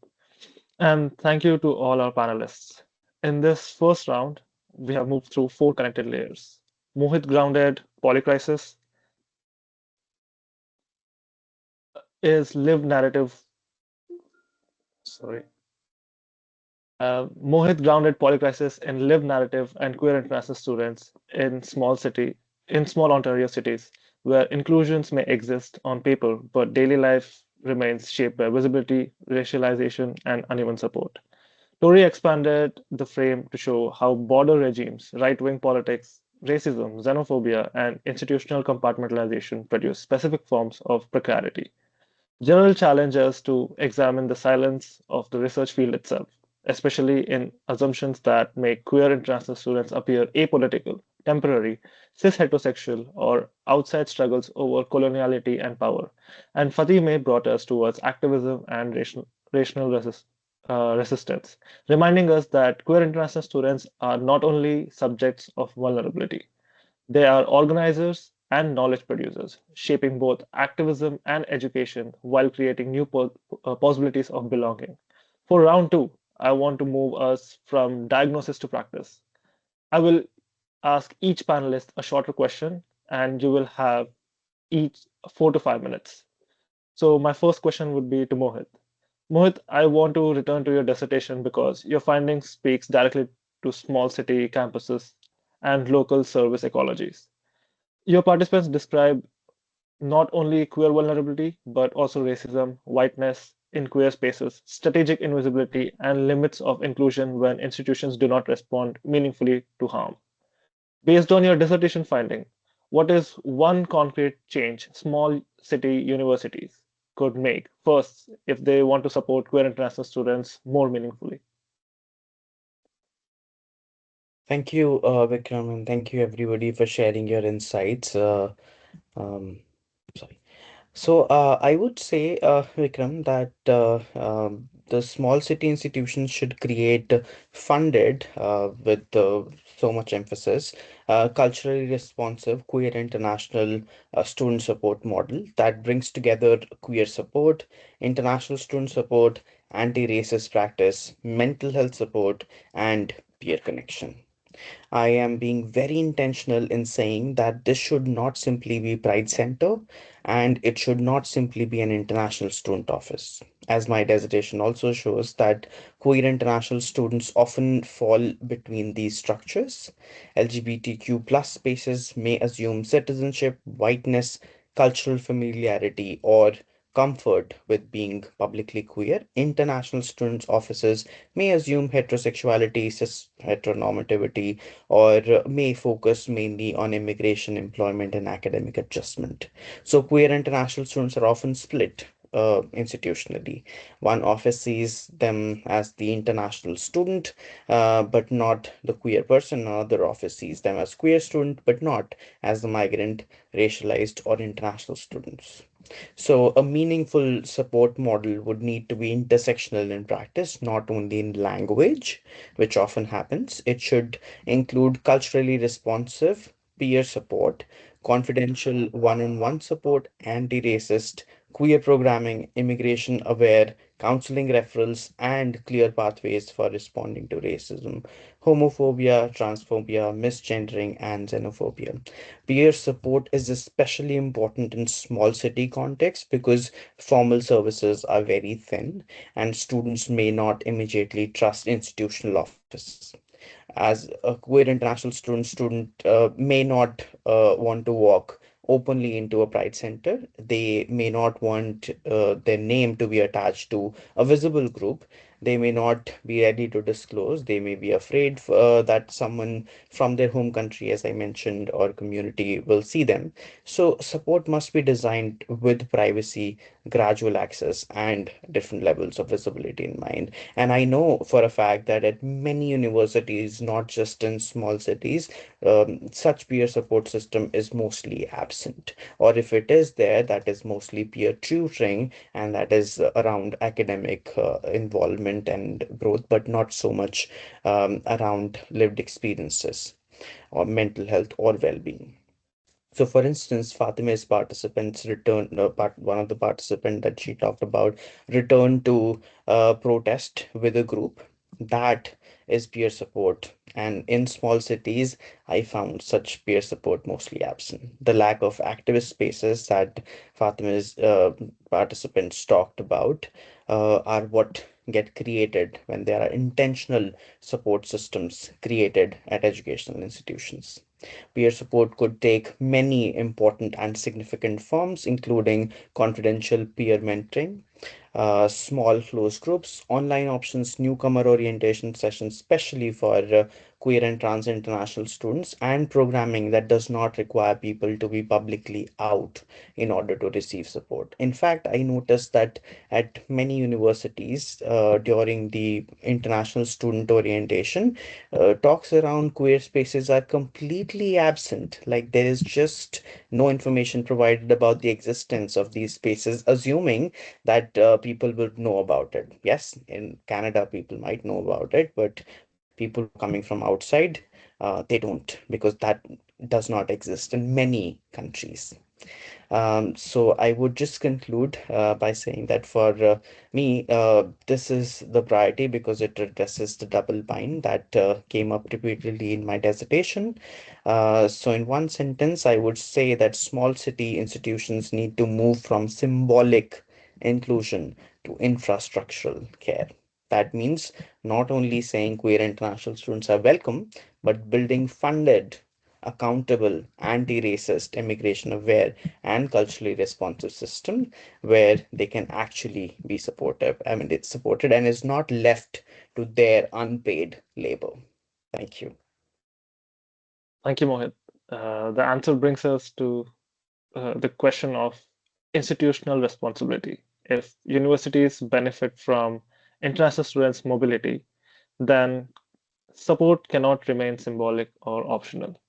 [SPEAKER 2] And thank you to all our panelists. In this first round, we have moved through 4 connected layers. Mohit grounded polycrisis is lived narrative. Mohit grounded polycrisis in lived narrative and queer international students in small Ontario cities, where inclusions may exist on paper, but daily life remains shaped by visibility, racialization, and uneven support. Tori expanded the frame to show how border regimes, right-wing politics, racism, xenophobia, and institutional compartmentalization produce specific forms of precarity. Gerald challenged us to examine the silence of the research field itself, especially in assumptions that make queer international students appear apolitical, temporary, cis heterosexual, or outside struggles over coloniality and power. And Fatemeh brought us towards activism and rational resistance, reminding us that queer international students are not only subjects of vulnerability, they are organizers and knowledge producers, shaping both activism and education while creating new possibilities of belonging. For round two, I want to move us from diagnosis to practice. I will ask each panelist a shorter question, and you will have each 4 to 5 minutes. So, my first question would be to Mohit. Mohit, I want to return to your dissertation because your findings speaks directly to small city campuses and local service ecologies. Your participants describe not only queer vulnerability, but also racism, whiteness in queer spaces, strategic invisibility, and limits of inclusion when institutions do not respond meaningfully to harm. Based on your dissertation finding, what is one concrete change small city universities could make first if they want to support queer international students more meaningfully?
[SPEAKER 1] Thank you, Vikram, and thank you everybody for sharing your insights. Um, Sorry. So I would say, Vikram, that the small city institutions should create funded with so much emphasis, culturally responsive queer international student support model that brings together queer support, international student support, anti-racist practice, mental health support, and peer connection. I am being very intentional in saying that this should not simply be Pride Center and it should not simply be an international student office. As my dissertation also shows that queer international students often fall between these structures. LGBTQ plus spaces may assume citizenship, whiteness, cultural familiarity, or comfort with being publicly queer. International students' offices may assume heterosexuality, cis heteronormativity, or may focus mainly on immigration, employment, and academic adjustment. So, queer international students are often split institutionally. One office sees them as the international student, but not the queer person. Another office sees them as queer student, but not as the migrant, racialized, or international students. So, a meaningful support model would need to be intersectional in practice, not only in language, which often happens. It should include culturally responsive peer support, confidential one on one support, anti racist, queer programming, immigration aware, counseling referrals, and clear pathways for responding to racism, homophobia, transphobia, misgendering, and xenophobia. Peer support is especially important in small city contexts because formal services are very thin and students may not immediately trust institutional offices. As a queer international student may not want to walk openly into a pride center. They may not want their name to be attached to a visible group. They may not be ready to disclose. They may be afraid that someone from their home country, as I mentioned, or community will see them. So support must be designed with privacy, gradual access, and different levels of visibility in mind. And I know for a fact that at many universities, not just in small cities, such peer support system is mostly absent. Or if it is there, that is mostly peer tutoring and that is around academic involvement and growth, but not so much around lived experiences or mental health or well-being. So, for instance, Fatima's participants returned, one of the participant that she talked about returned to protest with a group. That is peer support. And in small cities, I found such peer support mostly absent. The lack of activist spaces that Fatima's participants talked about are what get created when there are intentional support systems created at educational institutions. Peer support could take many important and significant forms, including confidential peer mentoring, small closed groups, online options, newcomer orientation sessions, especially for queer and trans international students, and programming that does not require people to be publicly out in order to receive support. In fact, I noticed that at many universities during the international student orientation, talks around queer spaces are completely absent. Like there is just no information provided about the existence of these spaces, assuming that people would know about it. Yes, in Canada, people might know about it, but people who are coming from outside, they don't, because that does not exist in many countries. So I would just conclude by saying that for me, this is the priority because it addresses the double bind that came up repeatedly in my dissertation. So in one sentence, I would say that small city institutions need to move from symbolic inclusion to infrastructural care. That means not only saying queer international students are welcome, but building funded, accountable, anti-racist, immigration aware, and culturally responsive system where they can actually be supportive. I mean, it's supported and is not left to their unpaid labor. Thank you.
[SPEAKER 2] Thank you, Mohit. The answer brings us to the question of institutional responsibility. If universities benefit from international students' mobility, then support cannot remain symbolic or optional.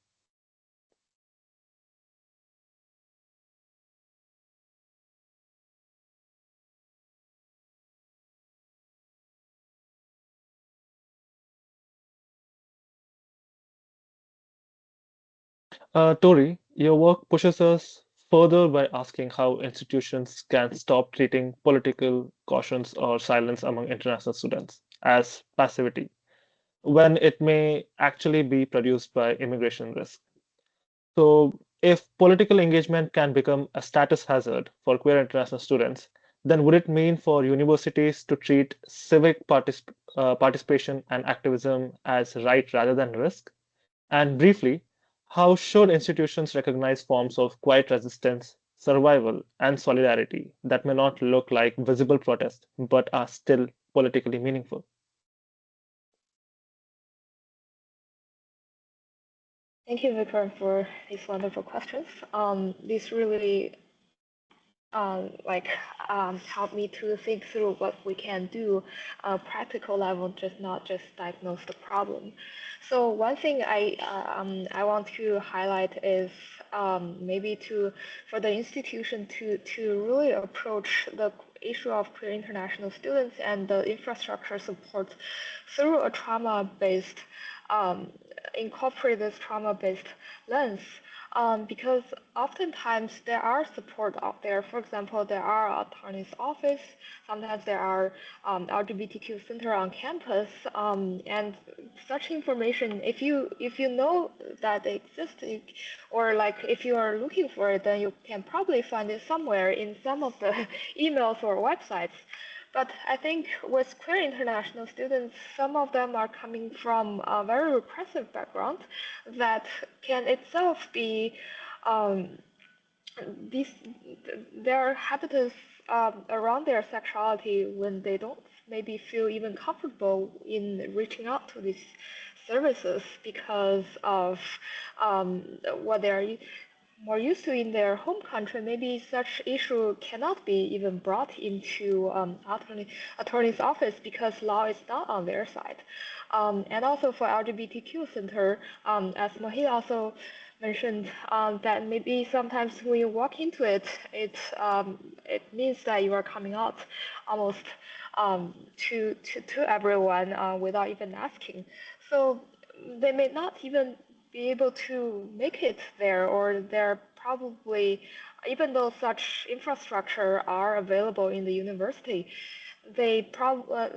[SPEAKER 2] Tori, your work pushes us further by asking how institutions can stop treating political cautions or silence among international students as passivity when it may actually be produced by immigration risk. So, if political engagement can become a status hazard for queer international students, then would it mean for universities to treat civic participation and activism as right rather than risk? And briefly, how should institutions recognize forms of quiet resistance, survival, and solidarity that may not look like visible protest but are still politically meaningful?
[SPEAKER 4] Thank you, Vikram, for these wonderful questions. These really help me to think through what we can do practical level, just not just diagnose the problem. So one thing I want to highlight is maybe to for the institution to really approach the issue of queer international students and the infrastructure support through a trauma-based incorporate this trauma-based lens, because oftentimes there are support out there. For example, there are attorney's office. Sometimes there are LGBTQ center on campus, and such information. If you know that they exist, or like if you are looking for it, then you can probably find it somewhere in some of the emails or websites. But I think with queer international students, some of them are coming from a very repressive background that can itself be um, these their habitus around their sexuality when they don't maybe feel even comfortable in reaching out to these services because of what they're more used to in their home country. Maybe such issue cannot be even brought into attorney's office because law is not on their side. And also for LGBTQ center, as Mohit also mentioned, that maybe sometimes when you walk into it, it means that you are coming out almost to everyone without even asking. So they may not even be able to make it there, or they're probably, even though such infrastructure are available in the university, they probably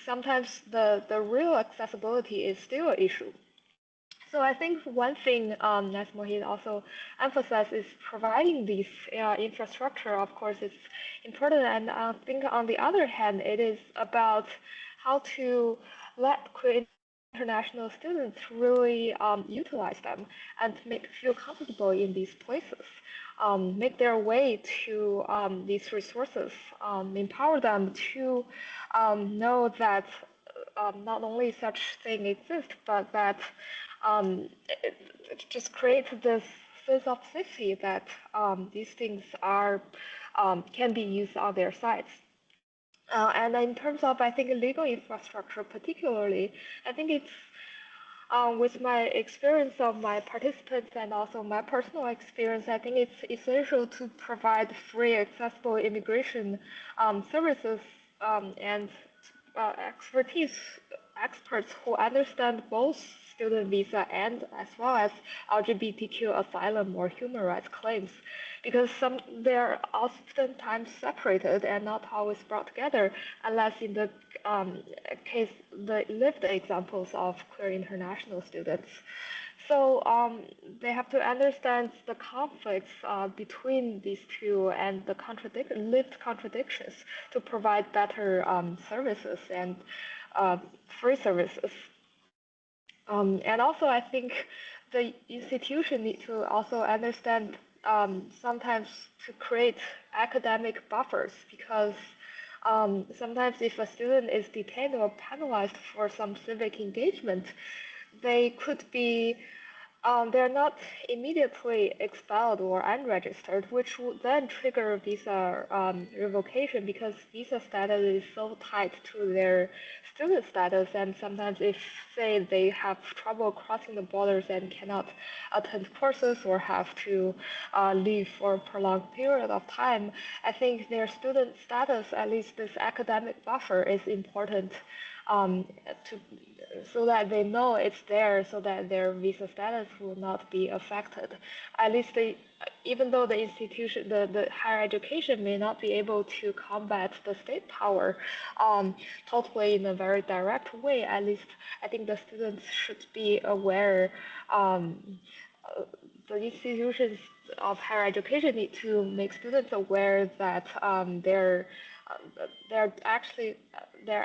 [SPEAKER 4] sometimes the real accessibility is still an issue. So I think one thing, as Mohit also emphasized, is providing this infrastructure. Of course, is important, and I think on the other hand, it is about how to let queer international students really utilize them and make feel comfortable in these places, make their way to these resources, empower them to know that not only such thing exists, but that it just creates this sense of safety that these things are can be used on their sides. And in terms of, I think, legal infrastructure particularly, I think it's with my experience of my participants and also my personal experience, I think it's essential to provide free, accessible immigration services and experts who understand both student visa and as well as LGBTQ asylum or human rights claims, because they're oftentimes separated and not always brought together, unless in the case the lived examples of queer international students. So they have to understand the conflicts between these two and the lived contradictions to provide better services and free services. And also, I think the institution need to also understand sometimes to create academic buffers, because sometimes if a student is detained or penalized for some civic engagement, they could be they're not immediately expelled or unregistered, which would then trigger visa revocation, because visa status is so tied to their student status. And sometimes if, say, they have trouble crossing the borders and cannot attend courses or have to leave for a prolonged period of time, I think their student status, at least this academic buffer, is important so that they know it's there, so that their visa status will not be affected. At least even though the institution, the higher education may not be able to combat the state power totally in a very direct way, at least I think the students should be aware. The institutions of higher education need to make students aware that they're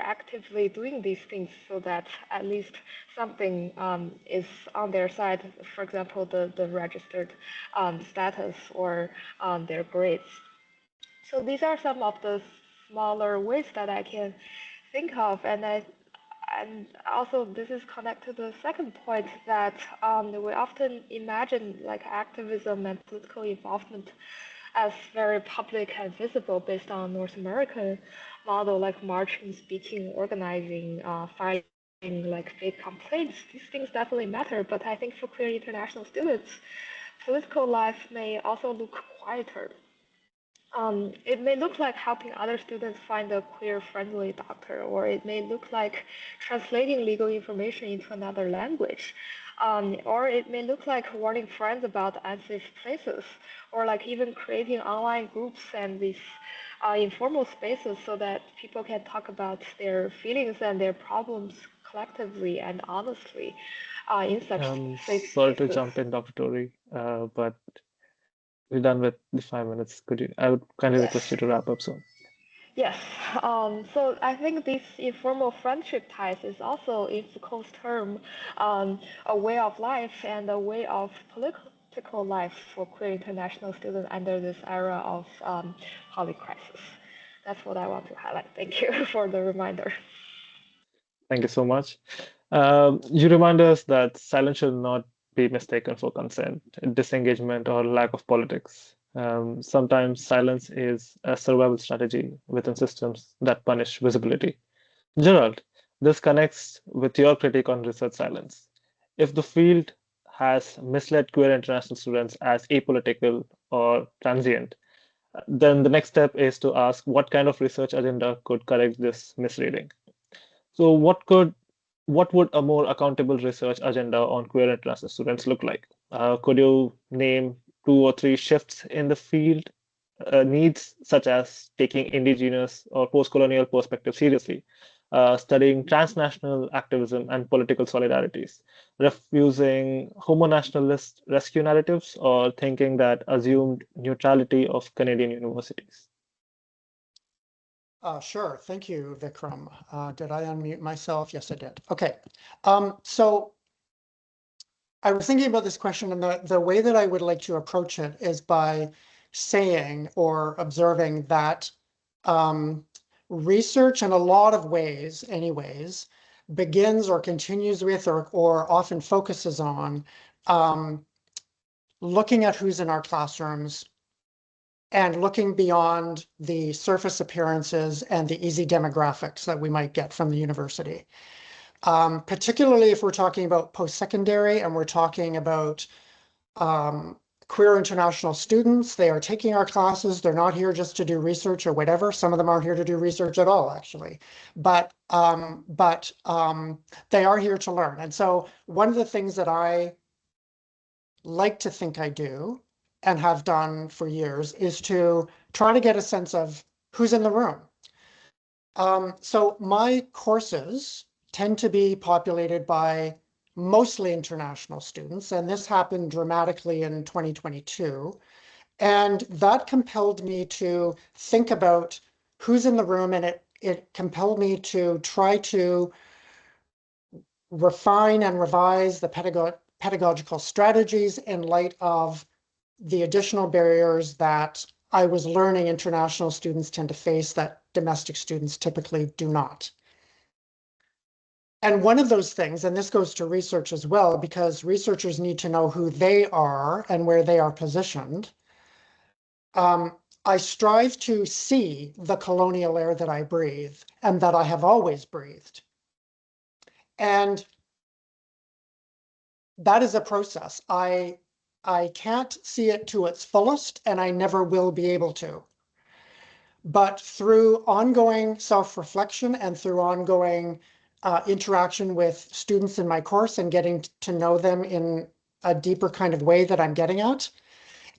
[SPEAKER 4] actively doing these things, so that at least something is on their side. For example, the registered status or their grades. So these are some of the smaller ways that I can think of, and also this is connected to the second point that we often imagine like activism and political involvement as very public and visible based on North American model, like marching, speaking, organizing, filing like big complaints. These things definitely matter, but I think for queer international students, political life may also look quieter. It may look like helping other students find a queer-friendly doctor, or it may look like translating legal information into another language. Or it may look like warning friends about unsafe places, or like even creating online groups and these informal spaces so that people can talk about their feelings and their problems collectively and honestly in such safe
[SPEAKER 2] Sorry to
[SPEAKER 4] spaces.
[SPEAKER 2] jump in, Dr. Tori, but we're done with the 5 minutes. I would kindly request you to wrap up soon.
[SPEAKER 4] Yes. So I think this informal friendship ties is also, in Foucault's term, a way of life and a way of political life for queer international students under this era of polycrisis. That's what I want to highlight. Thank you for the reminder.
[SPEAKER 2] Thank you so much. You remind us that silence should not be mistaken for consent, disengagement, or lack of politics. Sometimes silence is a survival strategy within systems that punish visibility. Gerald, this connects with your critique on research silence. If the field has misled queer international students as apolitical or transient, then the next step is to ask what kind of research agenda could correct this misreading. So what would a more accountable research agenda on queer international students look like? Could you name 2 or 3 shifts in the field needs, such as taking indigenous or post-colonial perspective seriously, studying transnational activism and political solidarities, refusing homo-nationalist rescue narratives, or thinking that assumed neutrality of Canadian universities?
[SPEAKER 5] Sure. Thank you, Vikram. Did I unmute myself? Yes, I did. Okay. So I was thinking about this question, and the way that I would like to approach it is by saying or observing that research, in a lot of ways anyways, begins or continues with or often focuses on looking at who's in our classrooms and looking beyond the surface appearances and the easy demographics that we might get from the university. Particularly if we're talking about post-secondary and we're talking about queer international students. They are taking our classes. They're not here just to do research or whatever. Some of them aren't here to do research at all, actually. But they are here to learn. And so one of the things that I like to think I do and have done for years is to try to get a sense of who's in the room. So my courses tend to be populated by mostly international students, and this happened dramatically in 2022. And that compelled me to think about who's in the room, and it compelled me to try to refine and revise the pedagogical strategies in light of the additional barriers that I was learning international students tend to face that domestic students typically do not. And one of those things, and this goes to research as well, because researchers need to know who they are and where they are positioned. I strive to see the colonial air that I breathe and that I have always breathed. And that is a process. I can't see it to its fullest, and I never will be able to. But through ongoing self-reflection and through ongoing interaction with students in my course and getting to know them in a deeper kind of way that I'm getting at,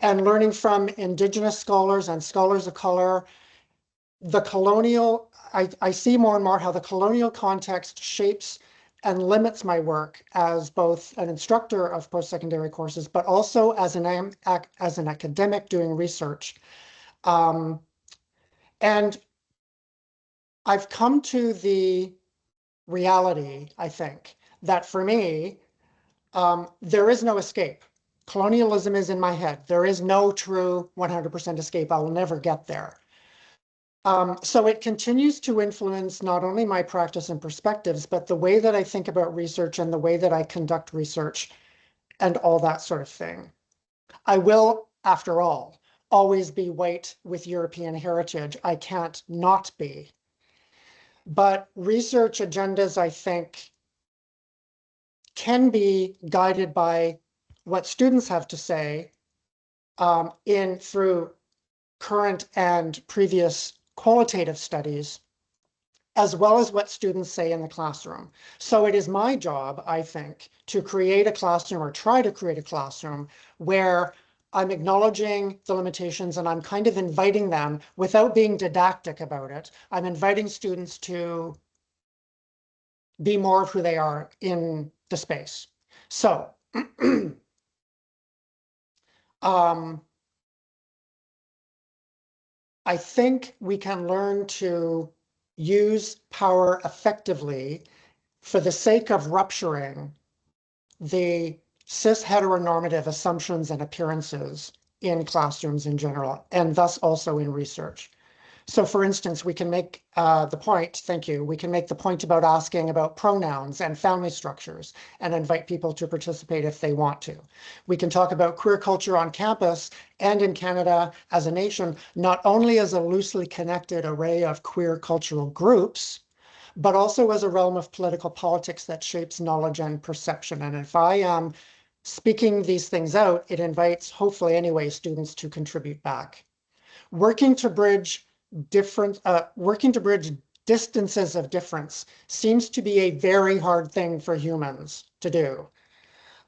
[SPEAKER 5] and learning from Indigenous scholars and scholars of color, the colonial, I see more and more how the colonial context shapes and limits my work as both an instructor of post-secondary courses, but also as an academic doing research. And I've come to the reality, I think, that for me, there is no escape. Colonialism is in my head. There is no true 100% escape. I will never get there. So it continues to influence not only my practice and perspectives, but the way that I think about research and the way that I conduct research and all that sort of thing. I will, after all, always be white with European heritage. I can't not be. But research agendas, I think, can be guided by what students have to say through current and previous qualitative studies, as well as what students say in the classroom. So it is my job, I think, to create a classroom or try to create a classroom where I'm acknowledging the limitations and I'm kind of inviting them without being didactic about it. I'm inviting students to be more of who they are in the space. So I think we can learn to use power effectively for the sake of rupturing the cis heteronormative assumptions and appearances in classrooms in general, and thus also in research. So for instance, we can make the point, thank you, we can make the point about asking about pronouns and family structures and invite people to participate if they want to. We can talk about queer culture on campus and in Canada as a nation, not only as a loosely connected array of queer cultural groups, but also as a realm of political politics that shapes knowledge and perception. And if I am speaking these things out, it invites, hopefully anyway, students to contribute back. Working to bridge distances of difference seems to be a very hard thing for humans to do.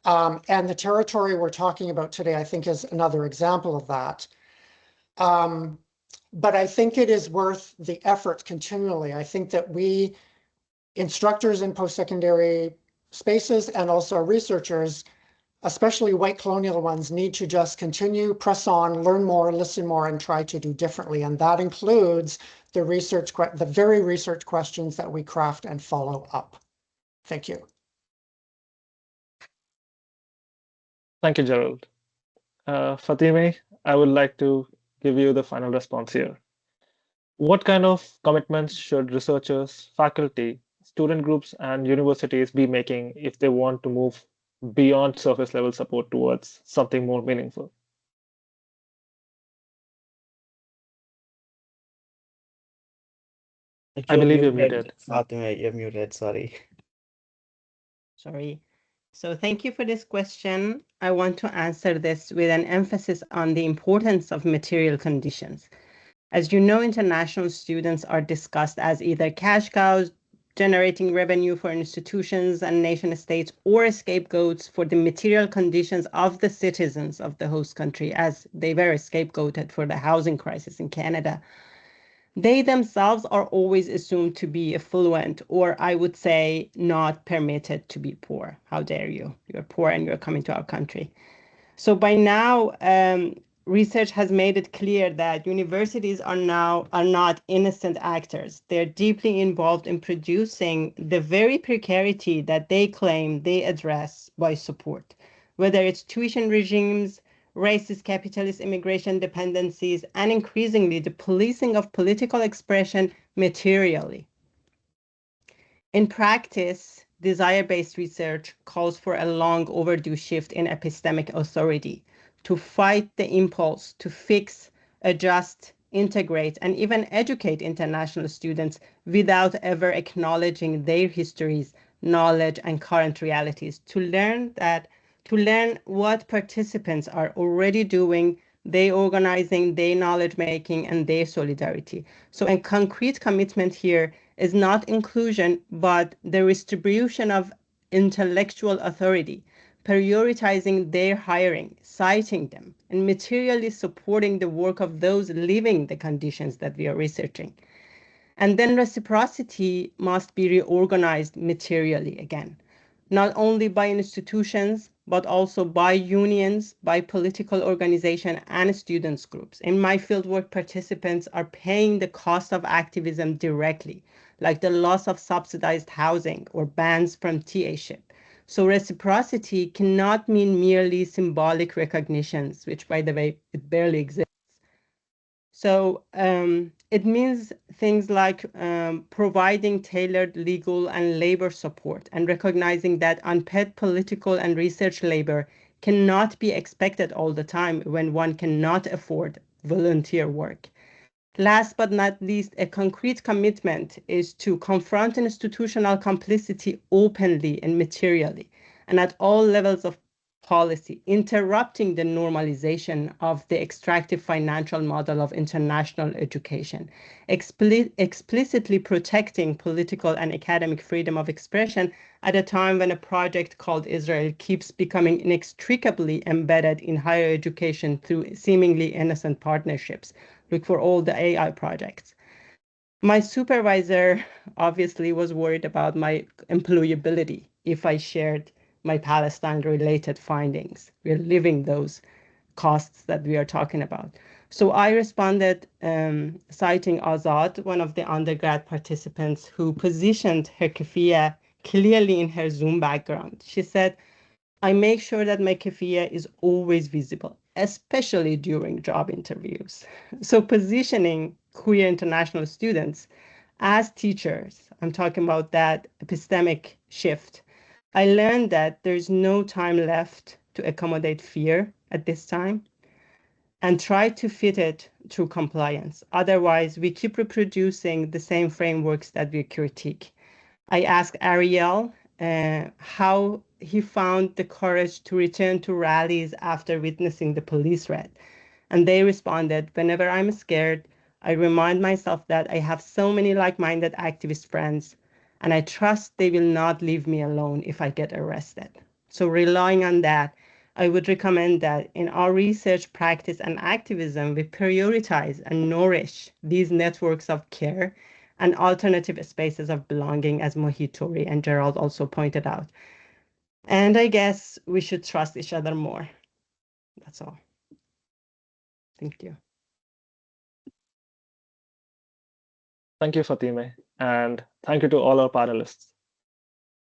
[SPEAKER 5] And the territory we're talking about today, I think, is another example of that. But I think it is worth the effort continually. I think that we, instructors in post-secondary spaces and also researchers, especially white colonial ones, need to just continue, press on, learn more, listen more, and try to do differently. And that includes the very research questions that we craft and follow up. Thank you.
[SPEAKER 2] Thank you, Gerald. Fatemeh, I would like to give you the final response here. What kind of commitments should researchers, faculty, student groups and universities be making if they want to move beyond surface level support towards something more meaningful? I
[SPEAKER 1] You're
[SPEAKER 2] believe you're
[SPEAKER 1] muted,
[SPEAKER 2] muted.
[SPEAKER 1] Fatemeh, you're muted, sorry.
[SPEAKER 6] Sorry. So thank you for this question. I want to answer this with an emphasis on the importance of material conditions. As you know, international students are discussed as either cash cows generating revenue for institutions and nation states, or scapegoats for the material conditions of the citizens of the host country, as they were scapegoated for the housing crisis in Canada. They themselves are always assumed to be affluent, or I would say not permitted to be poor. How dare you? You're poor and you're coming to our country. So by now, research has made it clear that universities are not innocent actors. They're deeply involved in producing the very precarity that they claim they address by support, whether it's tuition regimes, racist capitalist immigration dependencies, and increasingly the policing of political expression materially. In practice, desire-based research calls for a long overdue shift in epistemic authority to fight the impulse to fix, adjust, integrate, and even educate international students without ever acknowledging their histories, knowledge, and current realities, to learn what participants are already doing, their organizing, their knowledge making, and their solidarity. So a concrete commitment here is not inclusion, but the distribution of intellectual authority, prioritizing their hiring, citing them, and materially supporting the work of those living the conditions that we are researching. And then reciprocity must be reorganized materially again, not only by institutions, but also by unions, by political organization and students groups. In my fieldwork, participants are paying the cost of activism directly, like the loss of subsidized housing or bans from TA-ship. So reciprocity cannot mean merely symbolic recognitions, which by the way, it barely exists. So it means things like providing tailored legal and labor support and recognizing that unpaid political and research labor cannot be expected all the time when one cannot afford volunteer work. Last but not least, a concrete commitment is to confront institutional complicity openly and materially and at all levels of policy, interrupting the normalization of the extractive financial model of international education, explicitly protecting political and academic freedom of expression at a time when a project called Israel keeps becoming inextricably embedded in higher education through seemingly innocent partnerships. Look for all the AI projects. My supervisor obviously was worried about my employability if I shared my Palestine-related findings. We're living those costs that we are talking about. So I responded citing Azad, one of the undergrad participants who positioned her keffiyeh clearly in her Zoom background. She said, I make sure that my keffiyeh is always visible, especially during job interviews. So positioning queer international students as teachers, I'm talking about that epistemic shift. I learned that there's no time left to accommodate fear at this time and try to fit it through compliance. Otherwise, we keep reproducing the same frameworks that we critique. I asked Ariel how he found the courage to return to rallies after witnessing the police raid. And they responded, whenever I'm scared, I remind myself that I have so many like-minded activist friends, and I trust they will not leave me alone if I get arrested. So relying on that, I would recommend that in our research, practice, and activism, we prioritize and nourish these networks of care and alternative spaces of belonging, as Mohit, Tori, and Gerald also pointed out. And I guess we should trust each other more. That's all. Thank you.
[SPEAKER 2] Thank you, Fatemeh, and thank you to all our panelists.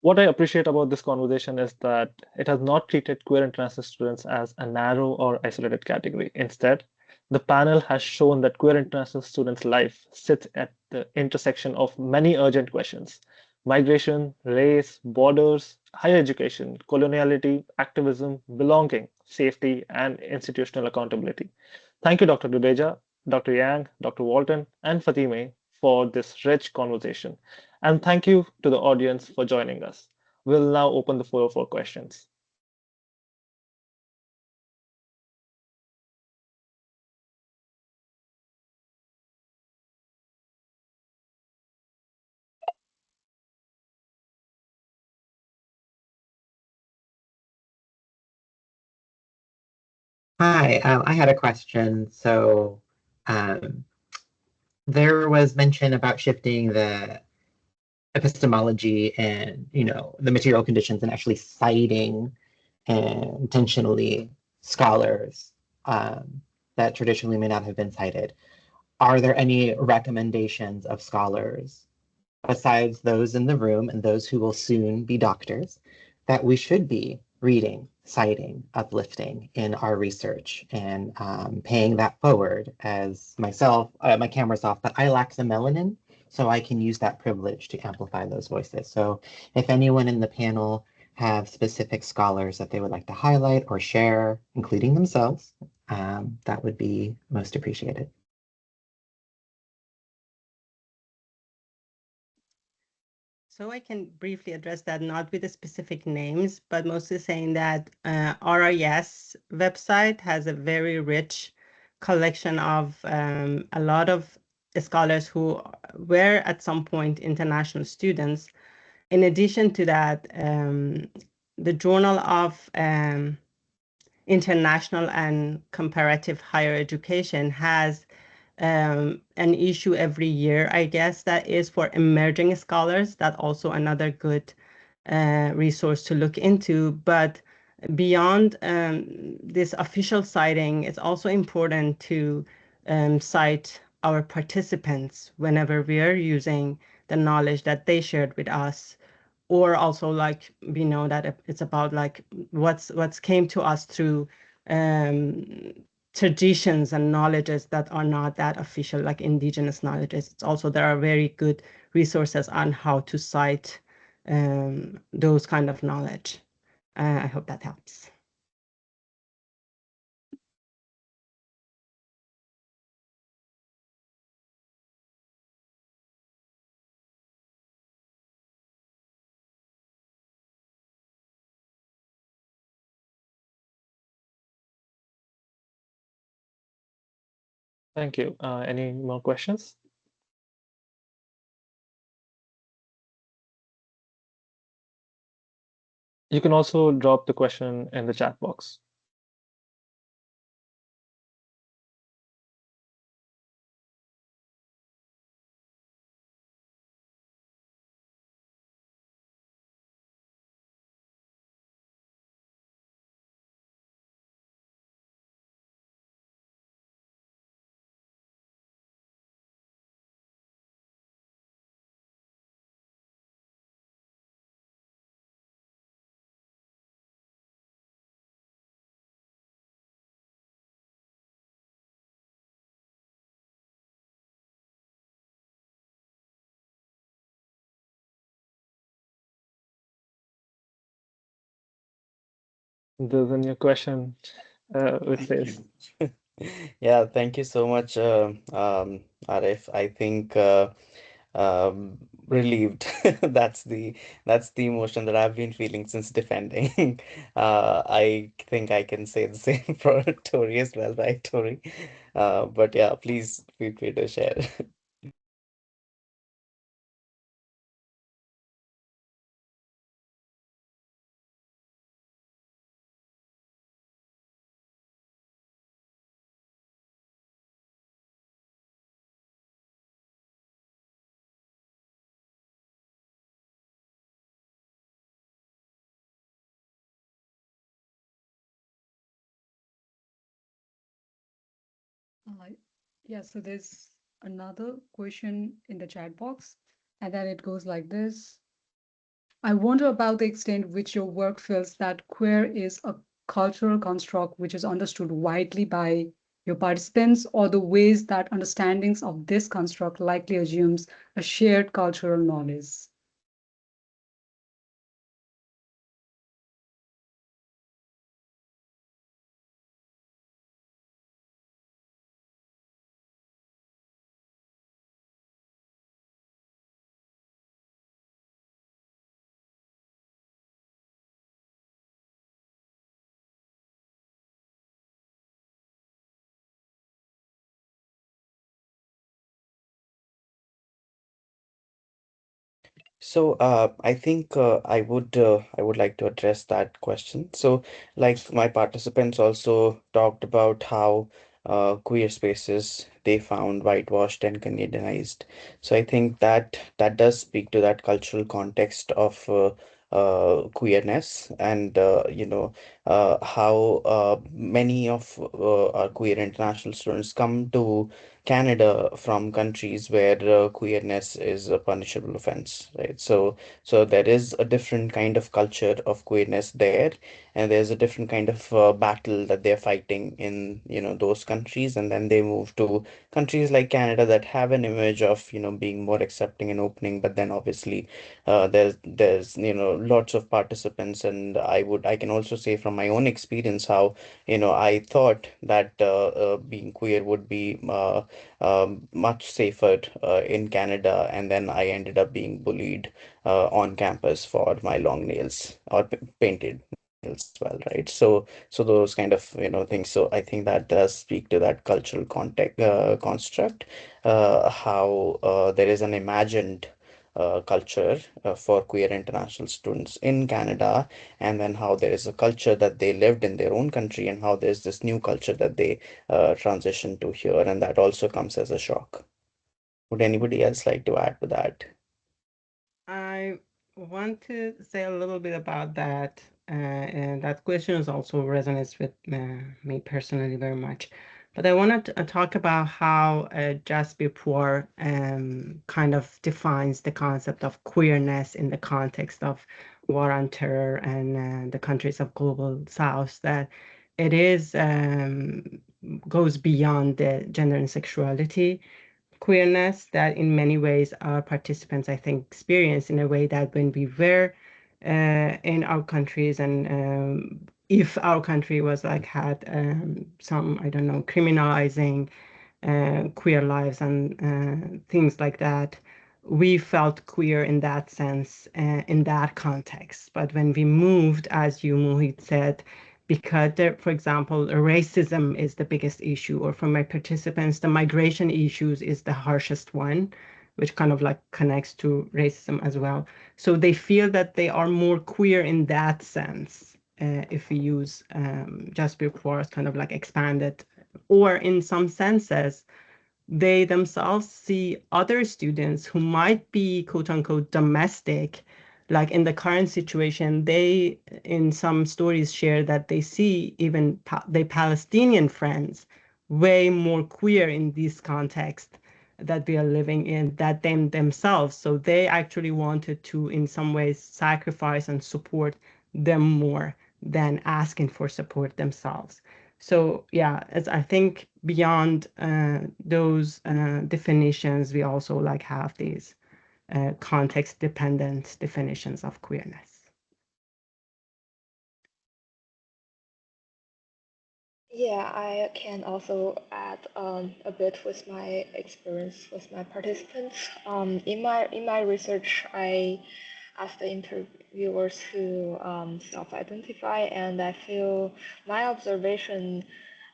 [SPEAKER 2] What I appreciate about this conversation is that it has not treated queer international students as a narrow or isolated category. Instead, the panel has shown that queer international students' life sits at the intersection of many urgent questions, migration, race, borders, higher education, coloniality, activism, belonging, safety, and institutional accountability. Thank you, Dr. Dudeja, Dr. Yang, Dr. Walton, and Fatemeh for this rich conversation. And thank you to the audience for joining us. We'll now open the floor for questions.
[SPEAKER 7] Hi, I had a question. So um, there was mention about shifting the epistemology and, the material conditions and actually citing intentionally scholars that traditionally may not have been cited. Are there any recommendations of scholars besides those in the room and those who will soon be doctors that we should be reading, citing, uplifting in our research and paying that forward? As myself, my camera's off, but I lack the melanin, so I can use that privilege to amplify those voices. So if anyone in the panel have specific scholars that they would like to highlight or share, including themselves, that would be most appreciated.
[SPEAKER 6] So I can briefly address that, not with the specific names, but mostly saying that RIS website has a very rich collection of a lot of scholars who were at some point international students. In addition to that, the Journal of International and Comparative Higher Education has an issue every year, I guess, that is for emerging scholars. That's also another good resource to look into. But beyond this official citing, it's also important to cite our participants whenever we are using the knowledge that they shared with us, or also like we know that it's about like what's came to us through traditions and knowledges that are not that official, like indigenous knowledges. It's also, there are very good resources on how to cite those kind of knowledge. I hope that helps.
[SPEAKER 2] Thank you. Any more questions? You can also drop the question in the chat box. There's a new question which says,
[SPEAKER 1] Yeah, thank you so much, Arif. I think relieved. That's the emotion that I've been feeling since defending. I think I can say the same for Tori as well, right, Tori? But yeah, please feel free to share.
[SPEAKER 3] Yeah, so there's another question in the chat box, and then it goes like this. I wonder about the extent which your work feels that queer is a cultural construct which is understood widely by your participants, or the ways that understandings of this construct likely assumes a shared cultural knowledge.
[SPEAKER 1] So I think I would like to address that question. So like my participants also talked about how queer spaces they found whitewashed and Canadianized. So I think that that does speak to that cultural context of queerness and how many of our queer international students come to Canada from countries where queerness is a punishable offense, right? So there is a different kind of culture of queerness there, and there's a different kind of battle that they're fighting in, those countries, and then they move to countries like Canada that have an image of, being more accepting and opening, but then obviously there's lots of participants, and I can also say from my own experience how, I thought that being queer would be much safer in Canada, and then I ended up being bullied on campus for my long nails or painted nails as well, right? So those kind of things. So I think that does speak to that cultural context construct, how there is an imagined culture for queer international students in Canada, and then how there is a culture that they lived in their own country, and how there's this new culture that they transition to here, and that also comes as a shock. Would anybody else like to add to that?
[SPEAKER 6] I want to say a little bit about that, and that question is also resonates with me personally very much. But I want to talk about how Just Before kind of defines the concept of queerness in the context of war on terror and the countries of global south, that it is goes beyond the gender and sexuality queerness that in many ways our participants, I think, experience in a way that when we were in our countries and if our country was like had some, I don't know, criminalizing queer lives and things like that, we felt queer in that sense, in that context. But when we moved, as you, Mohit, said, because there, for example, racism is the biggest issue, or for my participants, the migration issues is the harshest one, which kind of like connects to racism as well. So they feel that they are more queer in that sense, if we use Just Before as kind of like expanded, or in some senses, they themselves see other students who might be quote unquote domestic, like in the current situation, they in some stories share that they see even their Palestinian friends way more queer in this context that we are living in that them themselves. So they actually wanted to in some ways sacrifice and support them more than asking for support themselves. So yeah, as I think beyond those definitions, we also like have these context-dependent definitions of queerness.
[SPEAKER 4] Yeah, I can also add a bit with my experience with my participants. In my research, I asked the interviewers who self-identify, and I feel my observation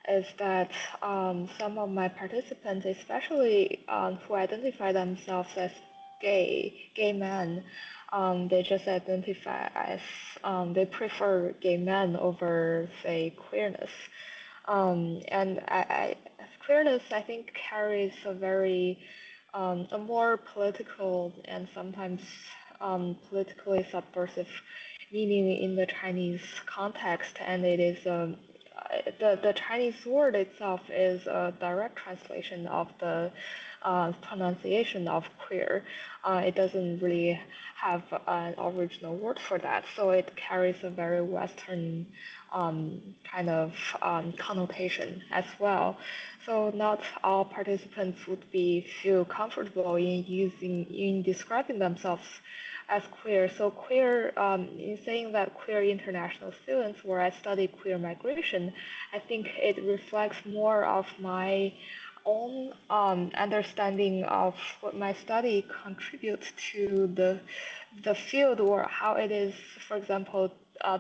[SPEAKER 4] is that some of my participants, especially who identify themselves as gay men, they just identify as they prefer gay men over, say, queerness. And queerness, I think, carries a more political and sometimes politically subversive meaning in the Chinese context, and it is the Chinese word itself is a direct translation of the pronunciation of queer. It doesn't really have an original word for that, so it carries a very Western kind of connotation as well. So not all participants would be feel comfortable in describing themselves as queer. So queer, in saying that queer international students, where I study queer migration, I think it reflects more of my own understanding of what my study contributes to the field, or how it is, for example,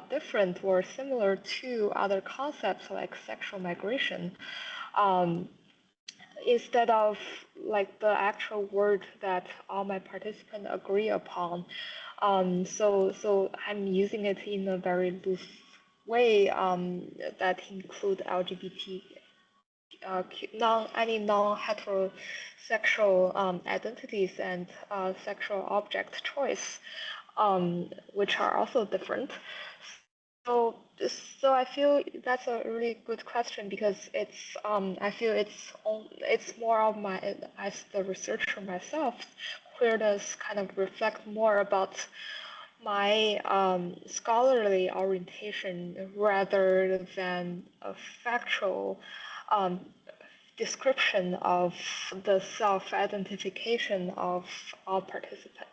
[SPEAKER 4] different or similar to other concepts like sexual migration. Um, instead of like the actual word that all my participants agree upon. So I'm using it in a very loose way that include LGBT, non-heterosexual identities and sexual object choice, which are also different. So, so I feel that's a really good question because it's I feel it's more of my, as the researcher myself, queerness kind of reflect more about my scholarly orientation rather than a factual um, description of the self-identification of all participants.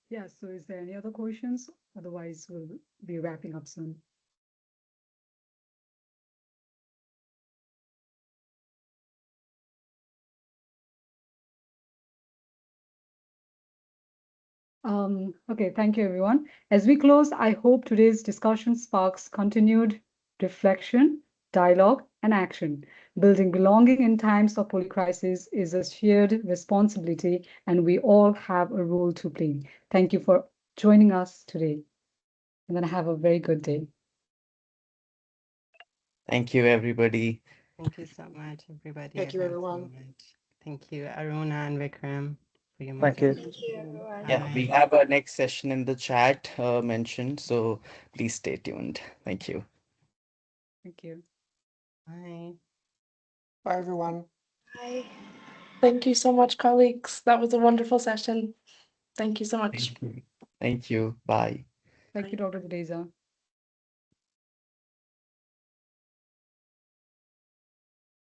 [SPEAKER 3] Yeah, so is there any other questions? Otherwise, we'll be wrapping up soon. Okay, thank you, everyone. As we close, I hope today's discussion sparks continued reflection, dialogue, and action. Building belonging in times of polycrisis is a shared responsibility, and we all have a role to play. Thank you for joining us today, and then have a very good day.
[SPEAKER 1] Thank you, everybody.
[SPEAKER 6] Thank you so much, everybody.
[SPEAKER 5] Thank you, everyone.
[SPEAKER 6] Thank you, Aruna and Vikram, for your
[SPEAKER 2] Thank you.
[SPEAKER 4] Thank you, everyone.
[SPEAKER 1] Yeah, we have our next session in the chat mentioned, so please stay tuned. Thank you.
[SPEAKER 3] Thank you.
[SPEAKER 6] Bye.
[SPEAKER 5] Bye, everyone.
[SPEAKER 4] Bye.
[SPEAKER 8] Thank you so much, colleagues. That was a wonderful session. Thank you so much.
[SPEAKER 1] Thank you. Thank you. Bye.
[SPEAKER 3] Thank you, Dr. Dudeja.